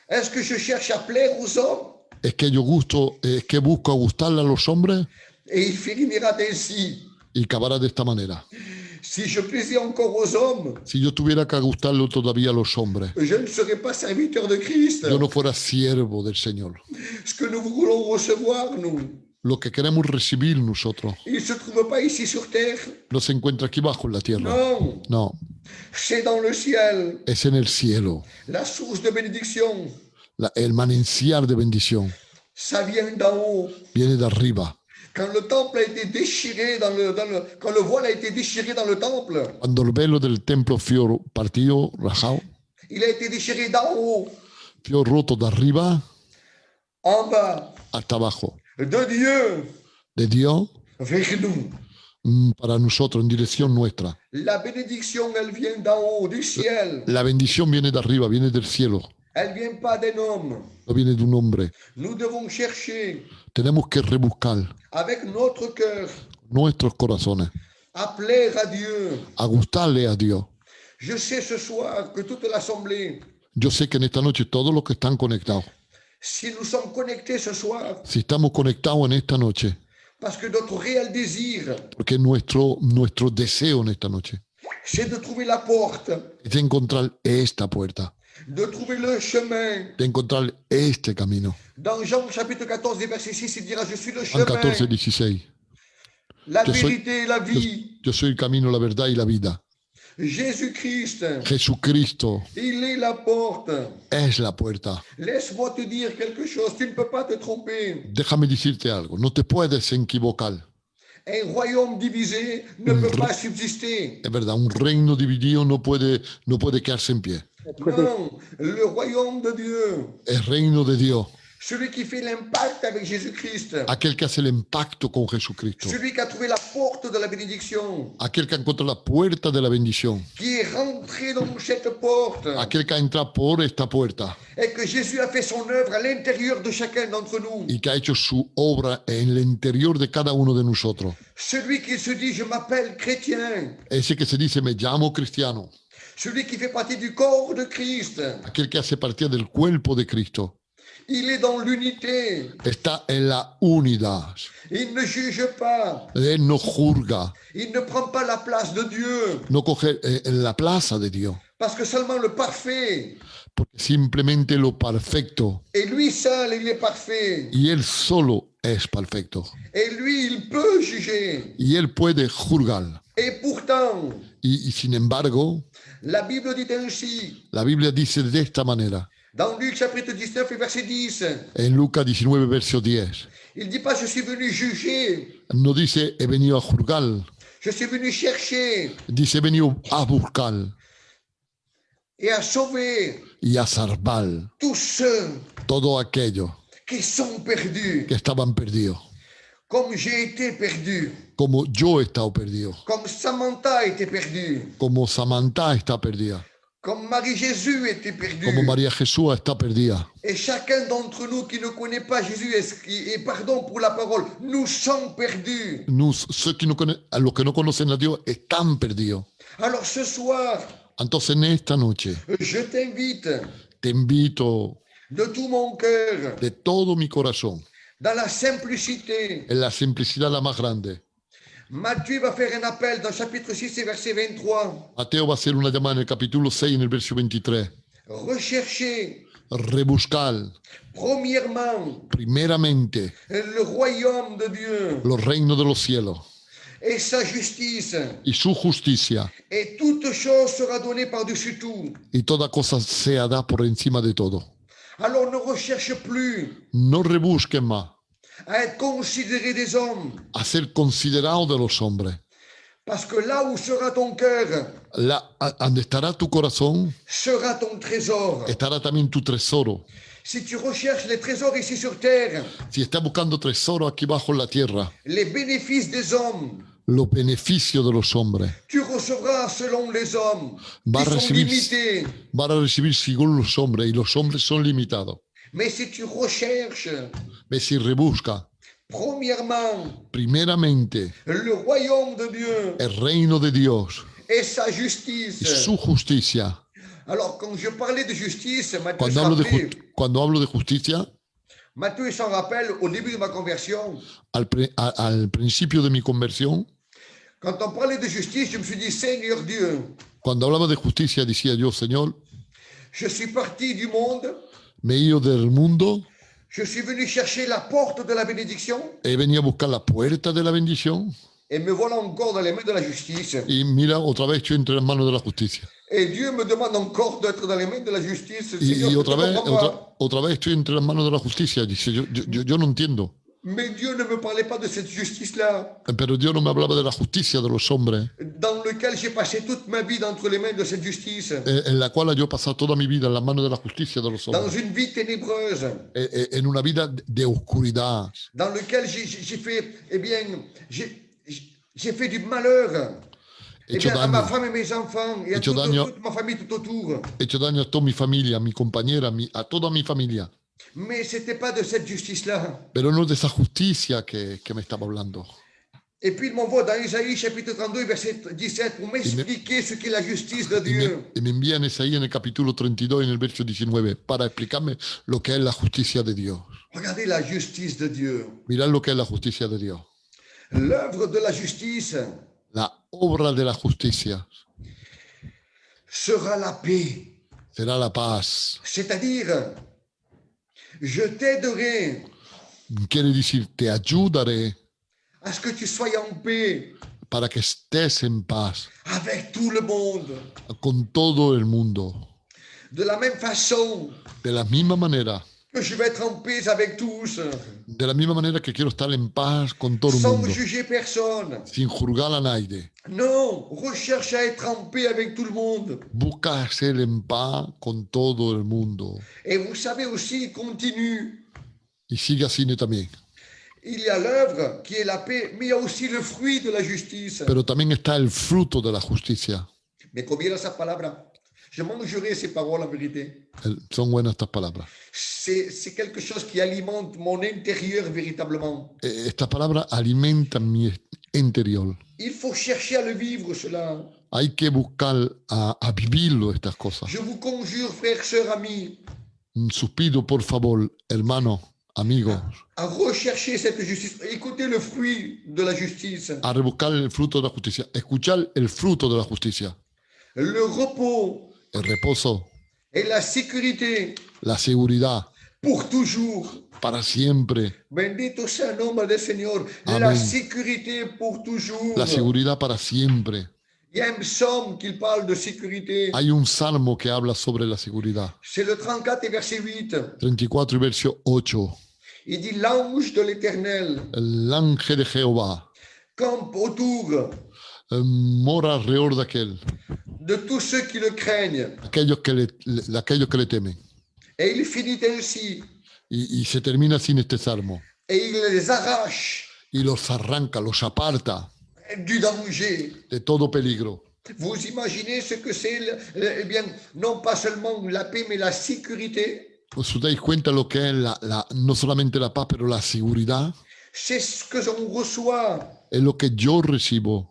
Est-ce que je cherche à plaire aux hommes? Es que busco gustarle a los hombres Et il finira ainsi. y acabará de esta manera. Si je plaisais encore aux hommes, Si yo tuviera que gustarle todavía a los hombres, je ne serais pas serviteur de Christ. yo no fuera siervo del Señor. Ce que nous voulons recevoir, nous, Lo que queremos recibir nosotros il ne se trouve pas ici sur terre. no se encuentra aquí bajo en la tierra. Non, No, c'est dans le ciel. es en el cielo. La source de bénédiction, El manantial de bendición ça vient d'en haut. viene de arriba. Quand le temple a été déchiré quand le voile a été déchiré dans le temple, Cuando el velo del templo fue partido, rajado, il a été déchiré d'en haut, fue roto de arriba en bas, hasta abajo. de Dieu De Dios vers nous. para nosotros, en dirección nuestra. La bénédiction, elle vient d'en haut, du ciel. La bendición viene de arriba, viene del cielo, Elle vient pas d'un homme. no viene de un hombre. Nous devons chercher Tenemos que rebuscar avec notre cœur nuestros corazones, à plaire à Dieu. a gustarle a Dios. Je sais ce soir que toute l'assemblée, Yo sé que en esta noche todos los que están conectados, si nous sommes connectés ce soir, si estamos conectados en esta noche, parce que notre réel désir, porque nuestro deseo en esta noche c'est de trouver la porte, es de encontrar esta puerta, de trouver le chemin. de encontrar este camino. Dans Jean chapitre 14 et verset 6, il dira, je suis le Juan chemin, 14, 16. la Yo soy- vérité et la vie. Yo soy el camino, la verdad y la vida. Jésus-Christ, Jesucristo il est la porte. es la puerta. Laisse-moi te dire quelque chose, tu ne peux pas te tromper. Déjame decirte algo, no te puedes equivocar. Un royaume divisé ne peut pas subsister. Es verdad, un reino dividido no puede quedarse en pie. Non, le royaume de Dieu, El reino de Dios celui qui fait l'impact avec Jésus-Christ, aquel que hace el impacto con Jesucristo, celui qui a trouvé la porte de la bénédiction, aquel que encuentra la puerta de la bendición, qui est rentré dans cette porte, aquel que entra por esta puerta et que Jésus a fait son œuvre à l'intérieur de chacun d'entre nous. y que ha hecho su obra en el interior de cada uno de nosotros. Celui qui se dit, je m'appelle chrétien, Ese que se dice, me llamo cristiano, celui qui fait partie du corps de Christ, aquel que hace parte del cuerpo de Cristo, il est dans l'unité, está en la unidad. il ne juge pas, Él no juzga, il ne prend pas la place de Dieu, no coge en la plaza de Dios, parce que seulement le parfait, porque simplemente lo perfecto, et lui seul, il est parfait, y Él solo es perfecto, et lui, il peut juger. y Él puede juzgar. Et pourtant, Y sin embargo, la Bible dit ainsi, la Biblia dice de esta manera, dans Luc chapitre 19 et verset 10, en Lucas 19, verso 10, il ne dit pas, je suis venu juger, no dice he venido a juzgar, je suis venu chercher dice he venido a buscar et à sauver y a salvar tous ceux todo aquello qui sont perdus, que estaban perdidos, comme j'ai été perdu, como yo he estado perdido, comme Samantha a été perdue, como Samantha está perdida, comme Marie-Jésus était perdue. como María Jesús está perdida. Et chacun d'entre nous qui ne connaît pas Jésus, et pardon pour la parole, nous sommes perdus. Ceux qui no a los que no conocen a Dios están perdidos. Alors ce soir, Entonces en esta noche je t'invite te invito de tout mon cœur, de todo mi corazón, dans la simplicité. en la simplicidad la más grande. Matthieu va faire un appel dans chapitre 6 et verset 23. Mateo va a hacer una llamada en el capítulo 6, en el verso 23. Recherchez Rebuscar premièrement primeramente le royaume de Dieu los reinos de los cielos et sa justice, y su justicia, et toute chose sera donnée par-dessus tout. y toda cosa sea da por encima de todo. Alors ne recherche plus No rebusquen más à être considéré des hommes, a ser considerado de los hombres. parce que là où sera ton cœur, Donde estará tu corazón, sera ton trésor. estará también tu tesoro. Si tu recherches les trésors ici sur terre, Si estás buscando tesoro aquí bajo en la tierra, les bénéfices des hommes, los beneficios de los hombres, tu recevras selon les hommes, va a qui sont recibir, limités. van a recibir según los hombres, y los hombres son limitados. Mais si tu recherches, Ves si rebusca premièrement, primeramente le royaume de Dieu el reino de Dios et sa y justice. su justicia. Alors, quand je parlais de justice, Matthieu Cuando hablo de justicia, s'en rappelle au début de ma conversion. al principio de mi conversión, Quand on parlait de justice, je me suis dit, Seigneur Dieu, cuando hablaba de justicia decía yo, Señor, je suis parti du monde, me he ido del mundo, je suis venu chercher la porte de la bénédiction, he venido a buscar la puerta de la bendición et me voilà encore dans les mains de la justice. y mira, otra vez estoy entre las manos de la justicia. Et Dieu me demande encore d'être dans les mains de la justice. Y Seigneur, otra je ne vez, comprends pas. otra vez estoy entre las manos de la justicia. Dice, yo no entiendo. Mais Dieu ne me parlait pas de cette justice-là, Pero Dios no me hablaba de la justicia de los hombres, dans lequel j'ai passé toute ma vie entre les mains de cette justice, en la cual yo he pasado toda mi vida en las manos de la justicia de los dans hombres, une vie ténébreuse, en una vida de oscuridad, dans lequel j'ai fait, eh bien, j'ai fait du malheur, eh hecho bien, à ma daño, femme et mes enfants, et à Hecho toute, daño. toute ma famille tout autour. he hecho daño a toda mi familia, a mi compañera, a toda mi familia. Mais ce n'était pas de cette justice-là. Pero no es de esa justicia que me estaba hablando. Et puis il m'envoie dans Isaïe chapitre 32, verset 17, pour m'expliquer ce qu'est la justice de Dieu. Y me envían ahí en el capítulo 32, en el verso 19, para explicarme lo que es la justicia de Dios. Regardez la justice de Dieu. Mirad lo que es la justicia de Dios. L'œuvre de la justice La obra de la justicia sera la paix. será la paz. C'est-à-dire, je t'aiderai Quiere decir, te ayudaré à ce que tu sois en paix para que estés en paz avec tout le monde. con todo el mundo. De la même façon De la misma manera, que je vais être en paix avec tous, de la misma manera que quiero estar en paz con todo el sans mundo, juger personne. sin juzgar a nadie. Non, recherche à être en paix avec tout le monde. Busca ser en paz con todo el mundo. Et vous savez aussi, il continue, Y sigue así también. Il y a l'œuvre qui est la paix, mais il y a aussi le fruit de la justice. Pero también está el fruto de la justicia. Mais combien sa palabra? Je mangerai ces paroles en vérité. Son buenas estas palabras. C'est quelque chose qui alimente mon intérieur véritablement. Esta palabra alimenta mi interior. Il faut chercher à le vivre, cela. Hay que buscar a vivirlo estas cosas. Je vous conjure, frères, sœurs, amis, Suspido, por favor, hermanos, amigos, à rechercher cette justice. Écoutez le fruit de la justice. a rebuscar el fruto de la justicia. Escuchar el fruto de la justicia. Le repos El reposo, et la sécurité la seguridad, pour toujours. para siempre. Bendito sea el nombre del Señor. La Amén. sécurité pour toujours. La seguridad para siempre. Il y a un psaume qui parle de sécurité. Hay un salmo que habla sobre la seguridad. C'est le 34 et verset 8. 34 y verso 8. Il dit l'ange de l'Éternel El ángel de Jehová campe autour mora alrededor de de tous ceux qui le craignent. aquellos que le temen. Et il finit ainsi. Y se termina sin este salmo. Et il les arrache Y los arranca, los aparta du danger. de todo peligro. Vous imaginez ce que c'est, eh bien, non pas seulement la paix, mais la sécurité. ¿Os dais cuenta lo que es no solamente la paz, pero la seguridad? C'est ce que l'on reçoit. Es lo que yo recibo.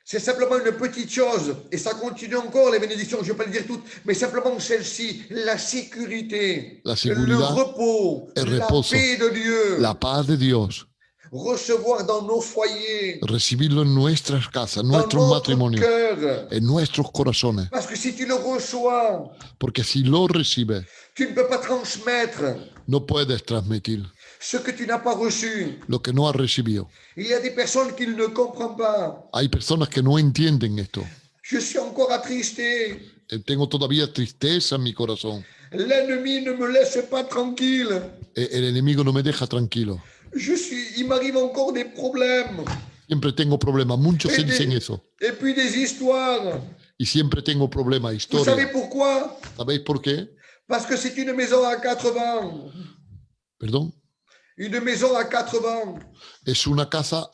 C'est simplement une petite chose. Et ça continue encore, les bénédictions, je ne vais pas les dire toutes, mais simplement celle-ci, la sécurité, La le seguridad, repos, el la reposo, paix de Dieu. la paz de Dios. Recevoir dans nos foyers, Recibirlo en nuestras casas, en dans nuestros notre matrimonios, cœur. en nuestros corazones. Parce que si tu le reçois, Porque si lo recibes, tu ne peux pas transmettre no puedes transmitir ce que tu n'as pas reçu. lo que no has recibido. Il y a des personnes qui ne comprennent pas. Hay personas que no entienden esto. Je suis encore attristé. Tengo todavía tristeza en mi corazón. L'ennemi ne me laisse pas tranquille. El enemigo no me deja tranquilo. Il m'arrive encore des problèmes. Siempre tengo problemas. Muchos se dicen eso. Et puis des histoires. Y siempre tengo problemas, Vous savez historias. pourquoi? ¿Sabéis por qué? Parce que c'est une maison à 80. Perdón. Une maison à 80. Es una casa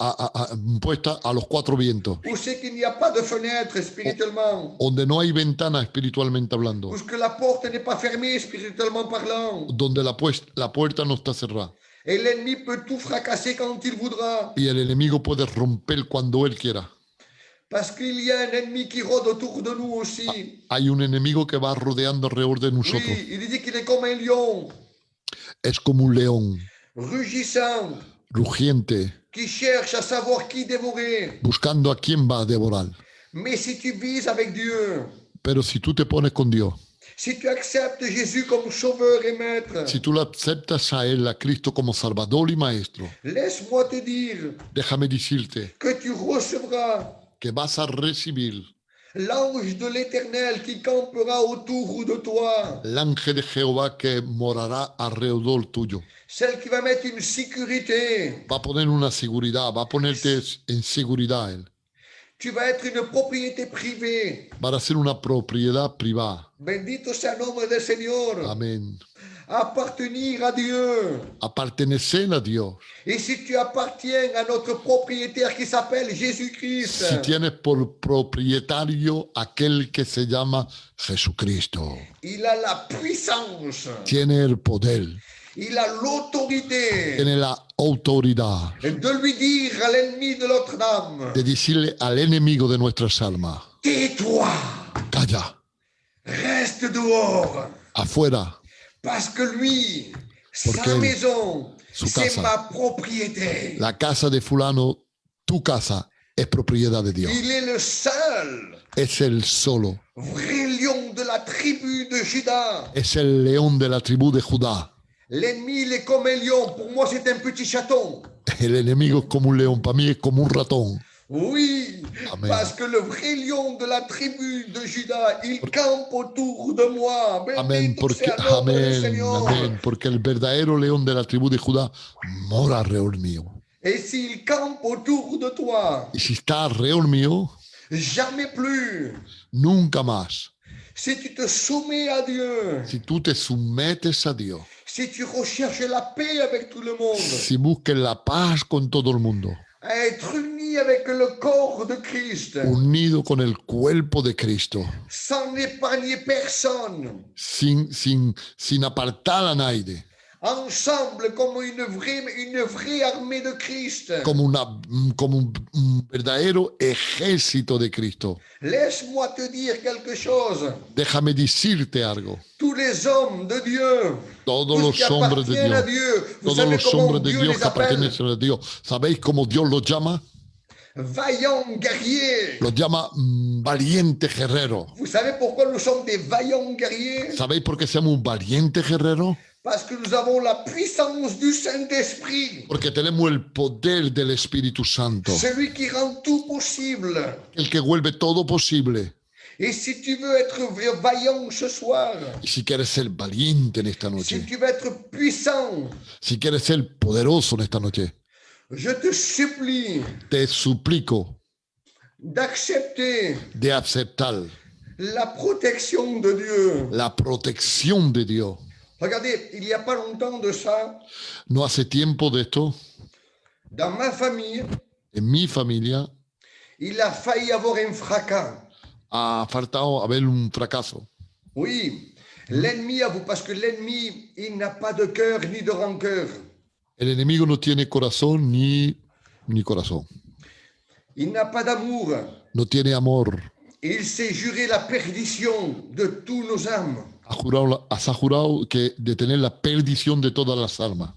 puesta a los cuatro vientos, Où c'est qu'il n'y a pas de fenêtre spirituellement. donde no hay ventana espiritualmente hablando, Où que la porte n'est pas fermée spirituellement parlant. donde la puerta no está cerrada. Et l'ennemi peut tout fracasser quand il voudra. Y el enemigo puede romper cuando él quiera. Parce qu'il y a un ennemi qui rôde autour de nous aussi. Hay un enemigo que va rodeando alrededor de nosotros. Oui, il dit qu'il est comme un lion, Es como un león rugissant, rugiente, qui cherche à savoir qui dévorer. buscando a quién va a devorar. Mais si tu vises avec Dieu, Pero si tú te pones con Dios, si tu acceptes Jésus comme sauveur et maître, si tú lo aceptas a Él, a Cristo como Salvador y Maestro, laisse-moi te dire déjame decirte que tu recevras que vas a recibir l'ange de l'Éternel qui campera autour de toi, el ángel de Jehová que morará alrededor tuyo. celle qui va mettre une sécurité. Va a poner una seguridad, va a ponerte en seguridad Él. Tu vas être une propriété privée. Va a ser una propiedad privada. Bendito sea el nombre del Señor. Amén. Appartenir à Dieu. A pertenecer a Dios. Et si tu appartiens à notre propriétaire qui s'appelle Jésus-Christ, Si tienes por propietario aquel que se llama Jesucristo, il a la puissance, tiene el poder, il a l'autorité tiene la autoridad de lui dire à l'ennemi de notre âme, de decirle al enemigo de nuestras almas: tais-toi, calla, reste dehors, afuera, parce que lui, Porque sa él, maison, su c'est casa, ma propriété. la casa de fulano, tu casa, es propiedad de Dios. Il est le seul Es el solo, vrai lion de la tribu de Juda. es el león de la tribu de Judá. L'ennemi, il est comme un lion. Pour moi, c'est un petit chaton. El enemigo es como un león, para mí es como un ratón. Oui, Amen. parce que le vrai lion de la tribu de Juda, il campe autour de moi. Amén, Bendito porque, sea el nombre del amén, Señor. amén, porque el verdadero león de la tribu de Judá mora alrededor mío. Et s'il campe autour de toi, Y si está alrededor mío, jamais plus nunca más si tu te soumets à Dieu, si tú te sometes a Dios, si tu recherches la paix avec tout le monde, si busques la paz con todo el mundo, à être uni avec le corps de Christ, unido con el cuerpo de Cristo, sans épargner personne, sin apartar a nadie, ensemble comme une vraie armée de Christ. como un verdadero ejército de Cristo. Laisse-moi te dire quelque chose. Déjame decirte algo. Tous les hommes de Dieu, Todos tous qui los hombres de appartiennent à Dios, Dieu, vous todos savez los comment hombres de Dieu Dios les que appelle? pertenecen a Dios, ¿sabéis cómo Dios los llama? Vaillants guerriers. Los llama valiente guerrero. Vous savez pourquoi nous sommes des vaillants guerriers? ¿Sabéis por qué somos un valiente guerrero? Parce que nous avons la puissance du Saint-Esprit, Porque tenemos el poder del Espíritu Santo, celui qui rend tout possible. el que vuelve todo posible. Et si tu veux être vaillant ce soir, Y si quieres ser valiente en esta si noche, tu veux être puissant, si quieres ser poderoso en esta noche, je te supplie te suplico d'accepter de aceptar la protection de Dieu. la protección de Dios. Regardez, il n'y a pas longtemps de ça, No hace tiempo de esto, dans ma famille, en mi familia il a failli avoir un fracas. ha faltado haber un fracaso. Oui, l'ennemi a vous, parce que l'ennemi, il n'a pas de cœur ni de rancœur. El enemigo no tiene corazón ni corazón. Il n'a pas d'amour. No tiene amor. Il s'est juré la perdition de tous nos âmes. Ha jurado que de tener la perdición de todas las almas.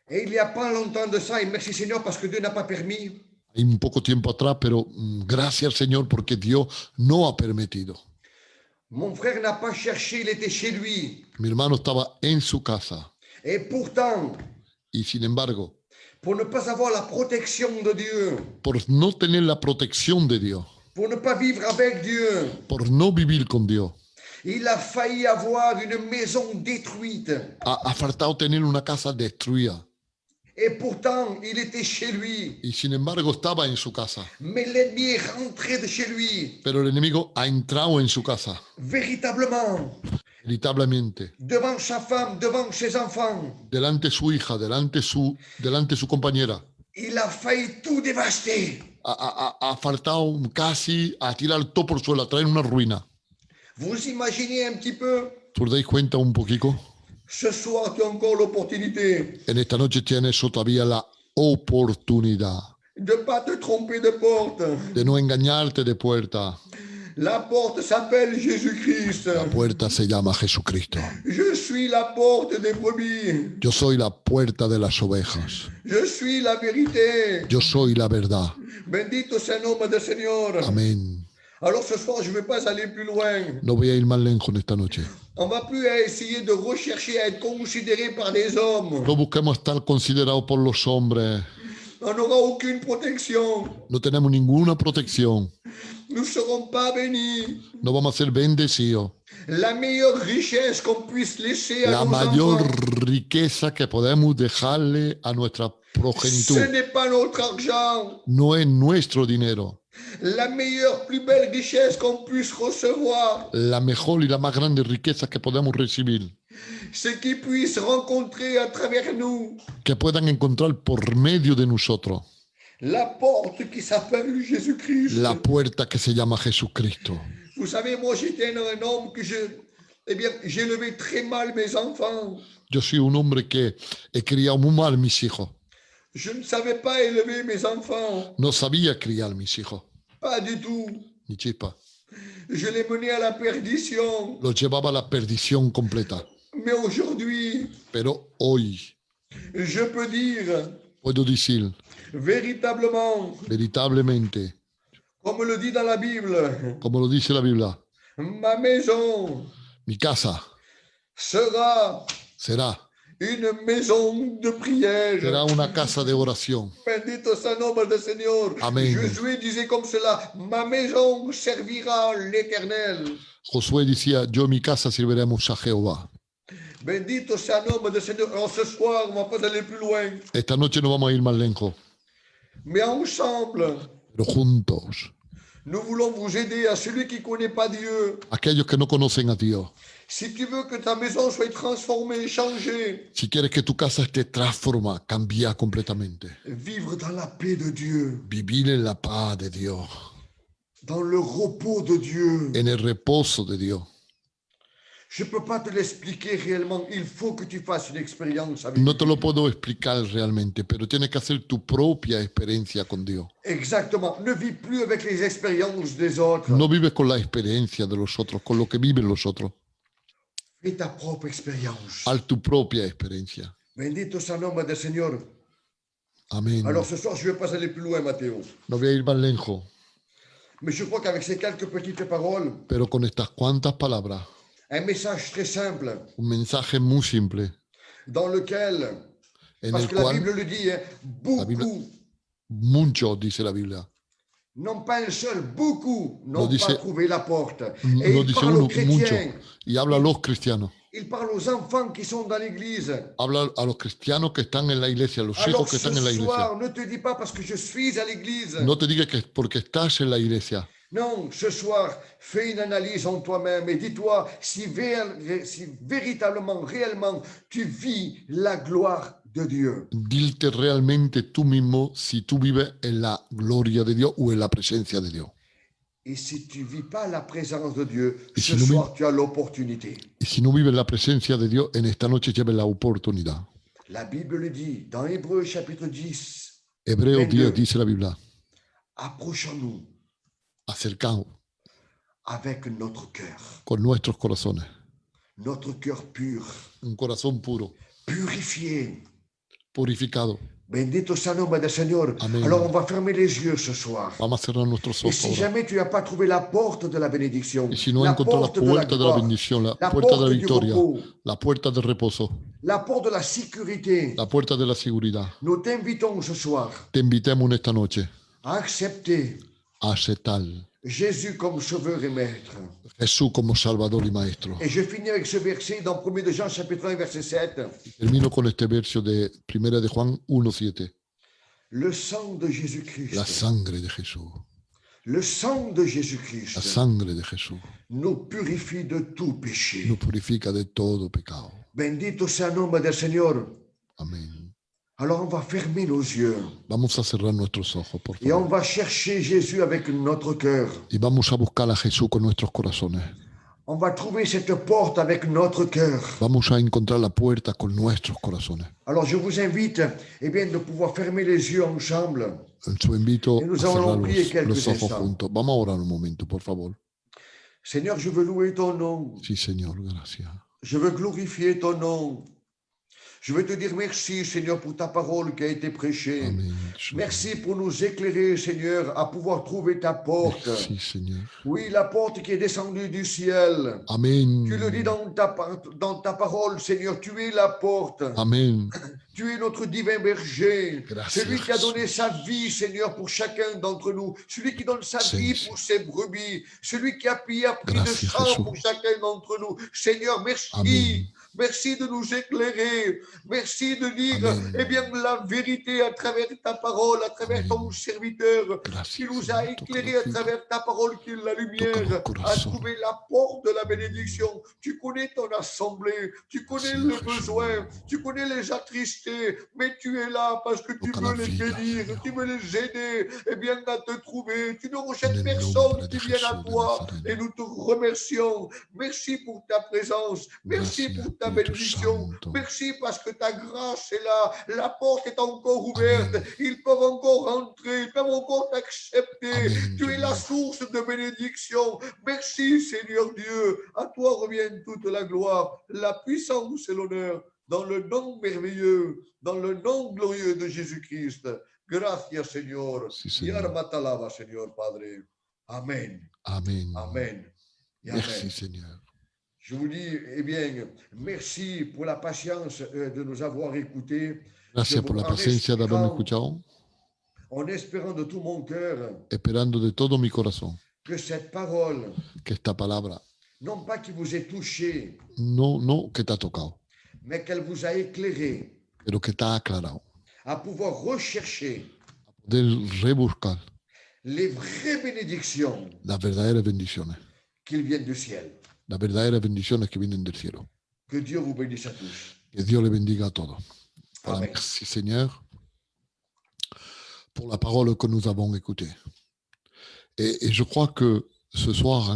Et il n'y a pas longtemps de ça, et merci Seigneur parce que Dieu n'a pas permis, Hay un poco tiempo atrás, pero gracias Señor porque Dios no ha permitido. mon frère n'a pas cherché, il était chez lui. Mi hermano estaba en su casa Et pourtant, y sin embargo, pour ne pas avoir la protection de Dieu, por no tener la protección de Dios, pour ne pas vivre avec Dieu, por no vivir con Dios, il a failli avoir une maison détruite. ha faltado tener una casa destruida. Et pourtant, il était chez lui. Y sin embargo estaba en su casa. Mais l'ennemi est rentré de chez lui, Pero el enemigo ha entrado en su casa, véritablement, veritablemente, devant sa femme, devant ses enfants. delante de su hija, delante de su compañera. Il a failli tout dévaster. Ha faltado casi a tirar todo por suelo, a traer una ruina. Vous imaginez un petit peu? ¿Os dais cuenta un poquito? Ce soir, tu as encore l'opportunité En esta noche tienes todavía la oportunidad de ne pas te tromper de porte. de no engañarte de puerta. La porte s'appelle Jésus-Christ. La puerta se llama Jesucristo. Je suis la porte des brebis. Yo soy la puerta de las ovejas. Je suis la vérité. Yo soy la verdad. Bendito sea el nombre del Señor. Amén. Alors ce soir, je ne vais pas aller plus loin. No voy a ir más lejos en esta noche. On va plus essayer de rechercher à être considéré par des hommes. No busquemos estar considerados por los hombres. On n'aura aucune protection. No tenemos ninguna protección. Nous ne serons pas bénis. No vamos a ser bendecidos. La meilleure richesse qu'on puisse laisser à La nos mayor enfants, riqueza que podemos dejarle a nuestra ce progenitud n'est pas notre argent. no es nuestro dinero. La meilleure, plus belle richesse qu'on puisse recevoir, La mejor y la más grande riqueza que podemos recibir, c'est qu'ils puissent rencontrer à travers nous que puedan encontrar por medio de nosotros la porte qui s'appelle Jésus-Christ. la puerta que se llama Jesucristo. Vous savez, moi j'étais un homme que j'élevais très mal mes enfants. Yo soy un hombre que he criado muy mal mis hijos. Je ne savais pas élever mes enfants, No sabía criar mis hijos, pas du tout. ni chispa. Je les menais à la perdition. Los llevaba a la perdición completa. Mais aujourd'hui, Pero hoy je peux dire puedo decir véritablement, veritablemente, comme le dit dans la Bible, como lo dice la Biblia, ma maison mi casa sera será une maison de prière. será una casa de oración. Bendito sea el nombre del Señor. Amén. Josué disait comme cela, ma maison servira l'Éternel. Josué decía, yo en mi casa serviremos a Jehová. Bendito sea el nombre del Señor. Alors ce soir, on ne va pas aller plus loin, Esta noche no vamos a ir más lejos, mais ensemble, pero juntos Nous voulons vous aider à celui qui ne connaît pas Dieu. aquellos que no conocen a Dios. Si tu veux que ta maison soit transformée, changée, Si quieres que tu casa esté transformada, cambiada completamente, vivre dans la paix de Dieu, vivir en la paz de Dios, dans le repos de Dieu. en el reposo de Dios. Je ne peux pas te l'expliquer réellement. Il faut que tu fasses une expérience avec No te Dieu. lo puedo explicar realmente, pero tienes que hacer tu propia experiencia con Dios. Exactement. Ne vis plus avec les expériences des autres. No vives con la experiencia de los otros, con lo que viven los otros. Fais ta propre expérience. Haz tu propia experiencia. Bendito sea el nombre del Señor. Amén. Alors ce soir, je ne vais pas aller plus loin, Mathéo. No voy a ir más lejos, Mais je crois qu'avec ces quelques petites paroles, pero con estas cuantas palabras, un message très simple un mensaje muy simple, dans lequel, en parce el que la cual Bible le dit, hein, beaucoup, muchos, dice la Biblia, non pas un seul, beaucoup n'ont Lo dice- pas trouvé la porte. Et lo il dice parle uno, aux chrétiens, mucho, y habla a los cristianos, il parle aux enfants qui sont dans l'église. habla a los cristianos que están en la iglesia, a los Alors hijos que ce están en la iglesia. soir, ne te dis pas parce que je suis à l'église. No te digas que es porque estás en la iglesia. Non, ce soir, fais une analyse en toi-même et dis-toi si véritablement, réellement, tu vis la gloire de Dieu. Dilte realmente tú mismo si tú vives en la gloria de Dios o en la presencia de Dios. Et si tu ne vis pas la présence de Dieu, Et ce si nous- soir, tu as l'opportunité. Y si no vives la presencia de Dios, en esta noche lleves la oportunidad. La Bible le dit dans Hébreux chapitre 10, Hebreos 22. 10 dice la Biblia, approchons-nous acercaos avec notre cœur, con nuestros corazones, notre cœur pur, un corazón puro, purifié. purificado. Bendito sea el nombre del Señor. Amén. Alors on va fermer les yeux ce soir. Vamos a cerrar nuestros Et ojos si ahora. jamais tu n'as pas trouvé la porte de la bénédiction, Y si no la encontrás la porte de la puerta de la gloire, bendición, la la puerta de la porte du victoria, repos, la puerta del reposo, la porte de la sécurité, la puerta de la seguridad, nous t'invitons ce soir te invitamos en esta noche à accepter a aceptar Jésus comme sauveur et maître. Jesús como Salvador y Maestro. Et je finis avec ce verset dans 1 de Jean chapitre 1 verset 7. Termino con este verso de 1 de Juan 1:7. Le sang de La Jésus-Christ, sangre de Jesús, le sang de la Jésus-Christ sangre de Jesús nous purifie de tout péché. nos purifica de todo pecado. Bendito sea el nombre del Señor. Amén. Alors on va fermer nos yeux Vamos a cerrar nuestros ojos, por et on favor. va chercher Jésus avec notre cœur. Y vamos a buscar a Jesús con nuestros corazones. On va trouver cette porte avec notre cœur. Vamos a encontrar la puerta con nuestros corazones. Alors je vous invite bien, de pouvoir fermer les yeux ensemble. Yo invito Y a nos cerrar allons prier los quelques ojos instants. juntos. Vamos a orar un momento, por favor. Seigneur, je veux louer ton nom. Sí, Señor, gracias. Je veux glorifier ton nom. Je veux te dire merci, Seigneur, pour ta parole qui a été prêchée. Amén. Merci pour nous éclairer, Seigneur, à pouvoir trouver ta porte. Merci, Señor. Oui, la porte qui est descendue du ciel. Amén. Tu le dis dans ta parole, Seigneur, tu es la porte. Amén. Tu es notre divin berger. Gracias, Celui qui a donné Jesús. sa vie, Seigneur, pour chacun d'entre nous. Celui qui donne sa vie Seigneur. pour ses brebis. Celui qui a pris de Gracias, sang Jesús. pour chacun d'entre nous. Seigneur, merci. Amén. Merci de nous éclairer. Merci de dire, Amen. eh bien, la vérité à travers ta parole, à travers Amen. ton serviteur. Qui Gracias, nous a Señor. Toca éclairé la à vida. travers ta parole, qui est la lumière, Toca nos à corazones. trouver la porte de la bénédiction. Tu connais ton assemblée, tu connais Seigneur les Jesús. besoins, tu connais les attristés, mais tu es là parce que tu Toca veux la les vida, bénir, Señor. tu veux les aider, et bien à te trouver. Tu ne En rejettes el personne nombre qui de vient à Jesús de toi, Nazaret. et nous te remercions. Merci pour ta présence, merci Gracias, pour ta Espíritu bénédiction, Santo. merci parce que ta grâce est là, la porte est encore ouverte, ils peuvent encore rentrer, ils peuvent encore t'accepter. Amén, Tu es la Señor. source de bénédiction. Merci Seigneur Dieu. À toi revient toute la gloire, la puissance et l'honneur dans le nom merveilleux, dans le nom glorieux de Jésus-Christ. Gracias Señor. Sí, Y Señor. arma te alaba, Señor Padre. Amen. Amén. Amen. Y Merci, amen. Señor. Je vous dis, eh bien, merci pour la patience de nous avoir écoutés. Gracias por la paciencia de haberme escuchado, En espérant de tout mon cœur esperando de todo mi corazón que cette parole, que esta palabra non pas qui vous ait touché, no que te ha tocado, mais qu'elle vous a éclairé pero que te ha aclarado, à pouvoir rechercher poder rebuscar les vraies bénédictions las verdaderas bendiciones, qui viennent du ciel. las verdaderas bendiciones que vienen del cielo. Que Dieu vous bénisse à tous. Que Dios le bendiga a todos. Voilà, Amen. merci Seigneur pour la parole que nous avons écoutée. Et je crois que ce soir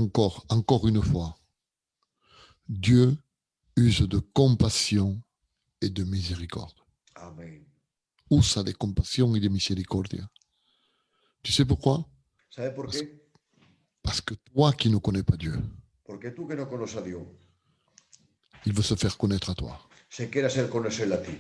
encore une fois, Dieu use de compassion et de miséricorde. Amen. Usa de compasión y de misericordia. Tu sais pourquoi? ¿Sabes por qué? Parce que toi qui ne connais pas Dieu, Porque tú que no conoces a Dios, il veut se faire connaître à toi. se quiere hacer conocer a ti.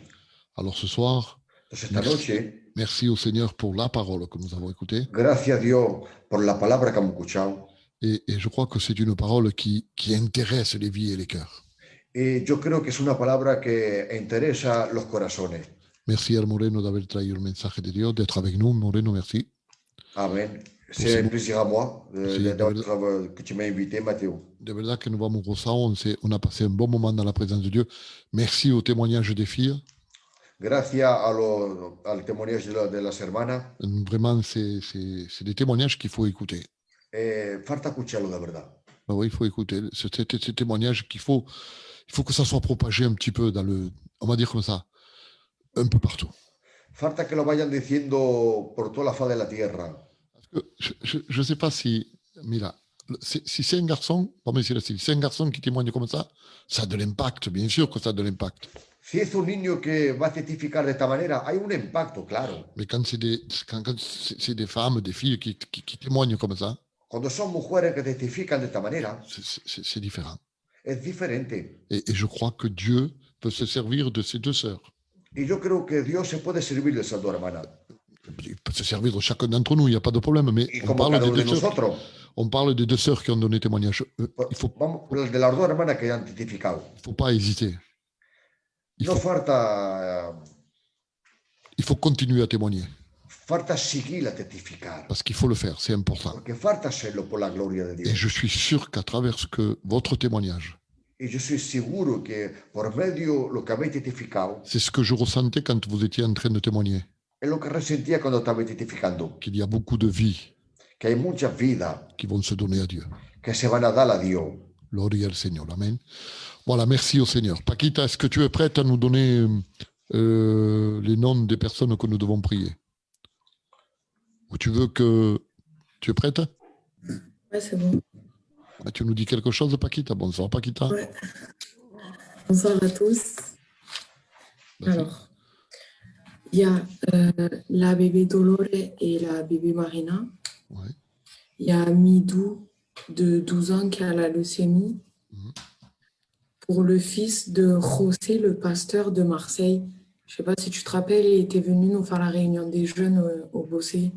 Alors ce soir, Entonces esta noche, merci au Seigneur pour la parole que nous avons écoutée. gracias a Dios por la palabra que hemos escuchado. Et je crois que c'est une parole qui intéresse les vies et les cœurs. Y yo creo que es una palabra que interesa los corazones. Merci à Moreno d'avoir traído el mensaje de Dios, d'être avec nous. Moreno, merci. Amen. C'est un plaisir à moi Sí, que tu m'as invité, Mathéo. De verdad que nous vamos gozando, on a passé un bon moment dans la présence de Dieu. Merci au témoignage des filles. Gracias al témoignage de las hermanas. Vraiment, c'est des témoignages qu'il faut écouter. Falta escucharlo de verdad. Ben oui, il faut écouter. C'est ces témoignages il faut que ça soit propagé un petit peu dans le, on va dire comme ça, un peu partout. Falta que lo vayan diciendo por toda la faz de la tierra. Parce que je ne sais pas si, mira, si c'est un garçon, si c'est un garçon qui témoigne comme ça a de l'impact, bien sûr que ça a de l'impact. Si es un niño que va a testificar de esta manera, hay un impacto, claro. Mais quand c'est des femmes, des filles qui témoignent comme ça, Cuando son mujeres que testifican de esta manera, c'est différent. es diferente. Et je crois que Dieu peut se servir de ces deux sœurs. Y yo creo que Dios se puede servir de esas dos hermanas. Il peut se servir de chacun d'entre nous, il n'y a pas de problème. Mais Y on como parle, cada des uno de deux sœurs, nosotros, on parle des deux sœurs qui ont donné témoignage. Il faut, vamos, de las dos hermanas que han testificado. faut pas hésiter. No falta, Il faut continuer à témoigner. falta seguir a testificar. Parce qu'il faut le faire, c'est important. Porque falta hacerlo por la gloria de Et Dios. je suis sûr qu'à travers votre témoignage, Y yo soy seguro que por medio lo que habéis testificado, c'est ce que je ressentais quand vous étiez en train de témoigner, es lo que resentía cuando estabais testificando. qu'il y a beaucoup de vies Que hay muchas vidas qui vont se donner à Dieu. que se van a dar a Dios. Gloria al Seigneur. Amen. Voilà, merci au Seigneur. Paquita, est-ce que tu es prête à nous donner les noms des personnes que nous devons prier? Ou tu veux que... Tu es prête? Ouais, c'est bon. Ah, tu nous dis quelque chose, Paquita? Bonsoir, Paquita. Ouais. Bonsoir à tous. Merci. Alors, il y a la bébé Dolores et la bébé Marina. Ouais. Il y a Midou de 12 ans qui a la leucémie. Pour le fils de José, le pasteur de Marseille. Je ne sais pas si tu te rappelles, il était venu nous faire la réunion des jeunes au Bossé.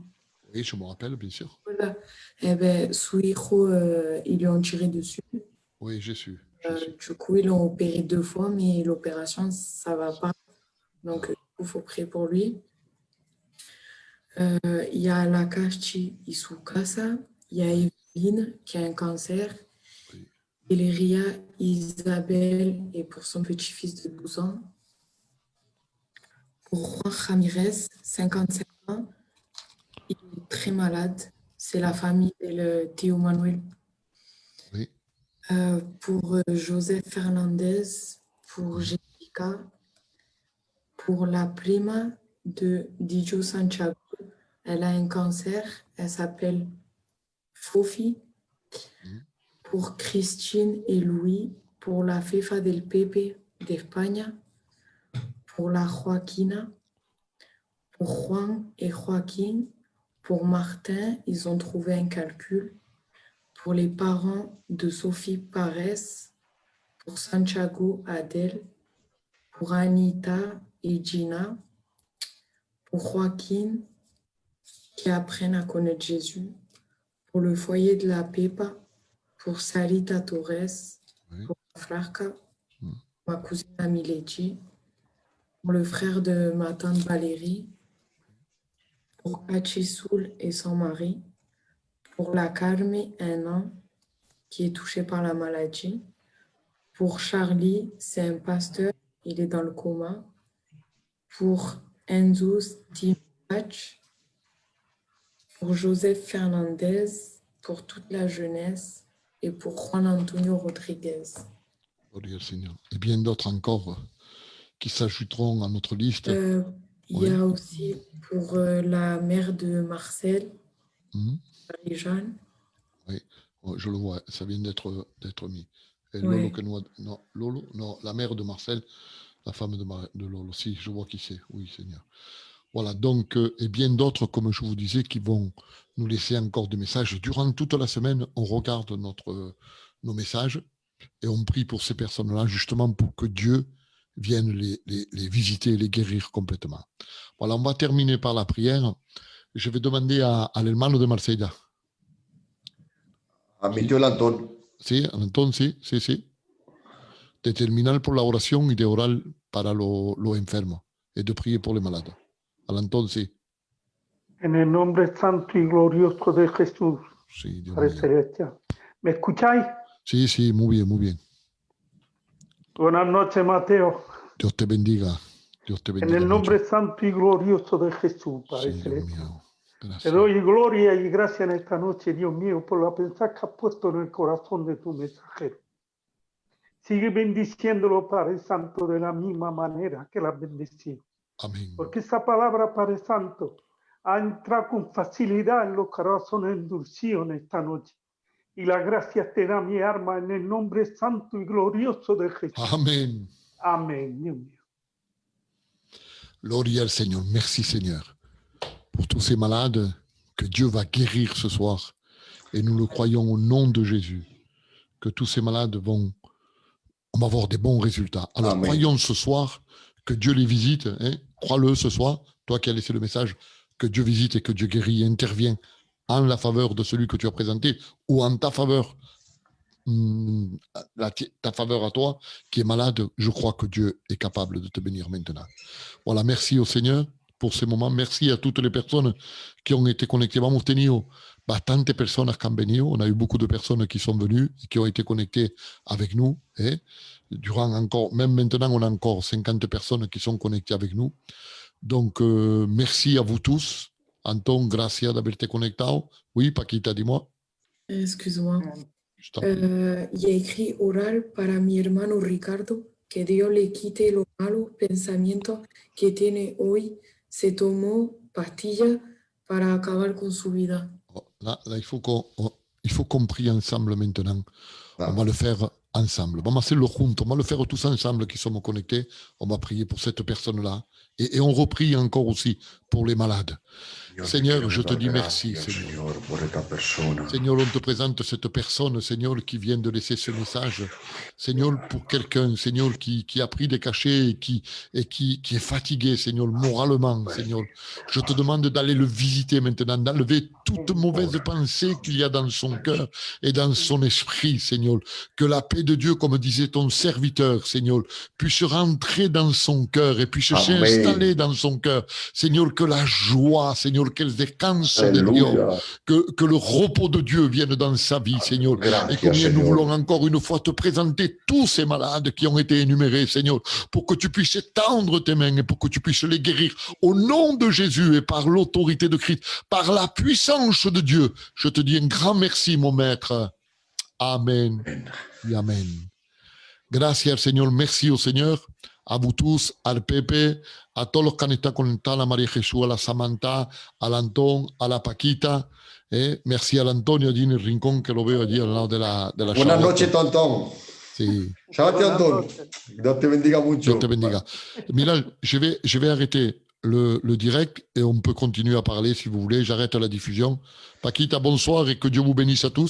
Oui, je me rappelle, bien sûr. Voilà. Eh bien, son hijo, ils lui ont tiré dessus. Oui, j'ai su. Du coup, ils l'ont opéré 2 fois, mais l'opération, ça ne va pas. Donc, il faut prier pour lui. Il y a Lakashi Isukasa, il y a Evelyne qui a un cancer, Valeria Isabelle et pour son petit-fils de 12 ans. Pour Juan Ramirez, 55 ans, il est très malade. C'est la famille de Théo Manuel. Oui. Pour Joseph Fernandez, pour Jessica, pour la prima de Dijo Santiago, elle a un cancer, elle s'appelle Fofi. Pour Christine et Louis, pour la Fefa del Pepe d'Espagne, pour la Joaquina, pour Juan et Joaquin, pour Martin, ils ont trouvé un calcul, pour les parents de Sophie Pares, pour Santiago Adel, pour Anita et Gina, pour Joaquin, qui apprennent à connaître Jésus, pour le foyer de la Pepa, pour Sarita Torres, pour Flarka, ma cousine Amilechi, pour le frère de ma tante Valérie, pour Achisoul et son mari, pour la Carme, 1 an, qui est touché par la maladie, pour Charlie, c'est un pasteur, il est dans le coma, pour Enzo Stimach, pour Joseph Fernandez, pour toute la jeunesse et pour Juan Antonio Rodriguez. Gloria al Seigneur. Et bien d'autres encore qui s'ajouteront à notre liste. Il y a aussi pour la mère de Marcel, Marie-Jeanne. Oui, je le vois, ça vient d'être mis. Et Ouais. Lolo, Lolo, non, la mère de Marcel, la femme de Lolo. Si, je vois qui c'est. Oui, Seigneur. Voilà, donc, et bien d'autres, comme je vous disais, qui vont nous laisser encore des messages. Durant toute la semaine, on regarde nos messages et on prie pour ces personnes-là, justement pour que Dieu vienne les visiter et les guérir complètement. Voilà, on va terminer par la prière. Je vais demander al hermano de Marsella. A mi tío el Antón. Sí, Antón, sí. De terminar por la oración y de orar para los enfermos y de prier por los malades. Al Antón, sí. En el nombre santo y glorioso de Jesús, Sí, Dios Padre mío. Celestial. ¿Me escucháis? Sí, muy bien, muy bien. Buenas noches, Mateo. Dios te bendiga. Dios te En bendiga el nombre mucho. santo y glorioso de Jesús, Padre Sí, Dios Celestial. mío. Te Gracias. doy gloria y gracias en esta noche, Dios mío, por la pensar que has puesto en el corazón de tu mensajero. Sigue bendiciéndolo, Padre Santo, de la misma manera que la has bendecido. Amén. Porque esa palabra, Padre Santo, ha entrado con facilidad en los corazones endurecidos en esta noche. Y las gracias te da mi alma en el nombre santo y glorioso de Jesús. Amén. Amén, Dios mío. Gloria al Seigneur. Merci Seigneur pour tous ces malades que Dieu va guérir ce soir. Et nous le croyons au nom de Jésus. Que tous ces malades on va avoir des bons résultats. Alors Amen. croyons ce soir que Dieu les visite. Hein? Crois-le ce soir, toi qui as laissé le message, que Dieu visite et que Dieu guérit et intervient en la faveur de celui que tu as présenté ou en ta faveur. Ta faveur à toi qui est malade, je crois que Dieu est capable de te bénir maintenant. Voilà, merci au Seigneur pour ces moments. Merci à toutes les personnes qui ont été connectées. Vamos tenido bastantes personas que han venido. On a eu beaucoup de personnes qui sont venues et qui ont été connectées avec nous. Durant encore, même maintenant, on a encore 50 personnes qui sont connectées avec nous. Donc, merci à vous tous. Anton, gracias d'haberte conectado. Oui, Paquita, dis-moi. Excuse-moi. Je t'en prie. Y he écrit oral para mi hermano Ricardo, que Dios le quite los malos pensamientos que tiene hoy. Se tomó pastillas para acabar con su vida. Là, il faut qu'on prie ensemble maintenant. On va le faire ensemble. Vamos a hacerlo juntos. On va le faire tous ensemble qui sommes connectés. On va prier pour cette personne-là. Et on reprie encore aussi pour les malades. Seigneur, je te dis merci, Seigneur. Seigneur, on te présente cette personne, Seigneur, qui vient de laisser ce message. Seigneur, pour quelqu'un, Seigneur, qui a pris des cachets et qui est fatigué, Seigneur, moralement, Seigneur. Je te demande d'aller le visiter maintenant, d'enlever toute mauvaise pensée qu'il y a dans son cœur et dans son esprit, Seigneur. Que la paix de Dieu, comme disait ton serviteur, Seigneur, puisse rentrer dans son cœur et puisse s'installer dans son cœur. Seigneur, que la joie, Seigneur, qu'elle décanse de Dieu, que le repos de Dieu vienne dans sa vie, Seigneur. Et combien nous voulons encore une fois te présenter tous ces malades qui ont été énumérés, Seigneur, pour que tu puisses étendre tes mains et pour que tu puisses les guérir au nom de Jésus et par l'autorité de Christ, par la puissance de Dieu. Je te dis un grand merci, mon maître. Amen et Amen. Gracias, Señor. Merci au Seigneur. A vous tous, al Pepe, a todos los que han estado conectados, a María Jesús, a la Samantha, al Antón, a la Paquita. Merci al Antonio allí en el rincón, que lo veo allí al lado de la Buenas Charlotte. noches, Antón. Sí, Chao, tío Antón. Dios te bendiga mucho. Dios te bendiga. Milal, je vais arrêter le direct et on peut continuer à parler si vous voulez. J'arrête la diffusion. Paquita, bonsoir et que Dieu vous bénisse à tous.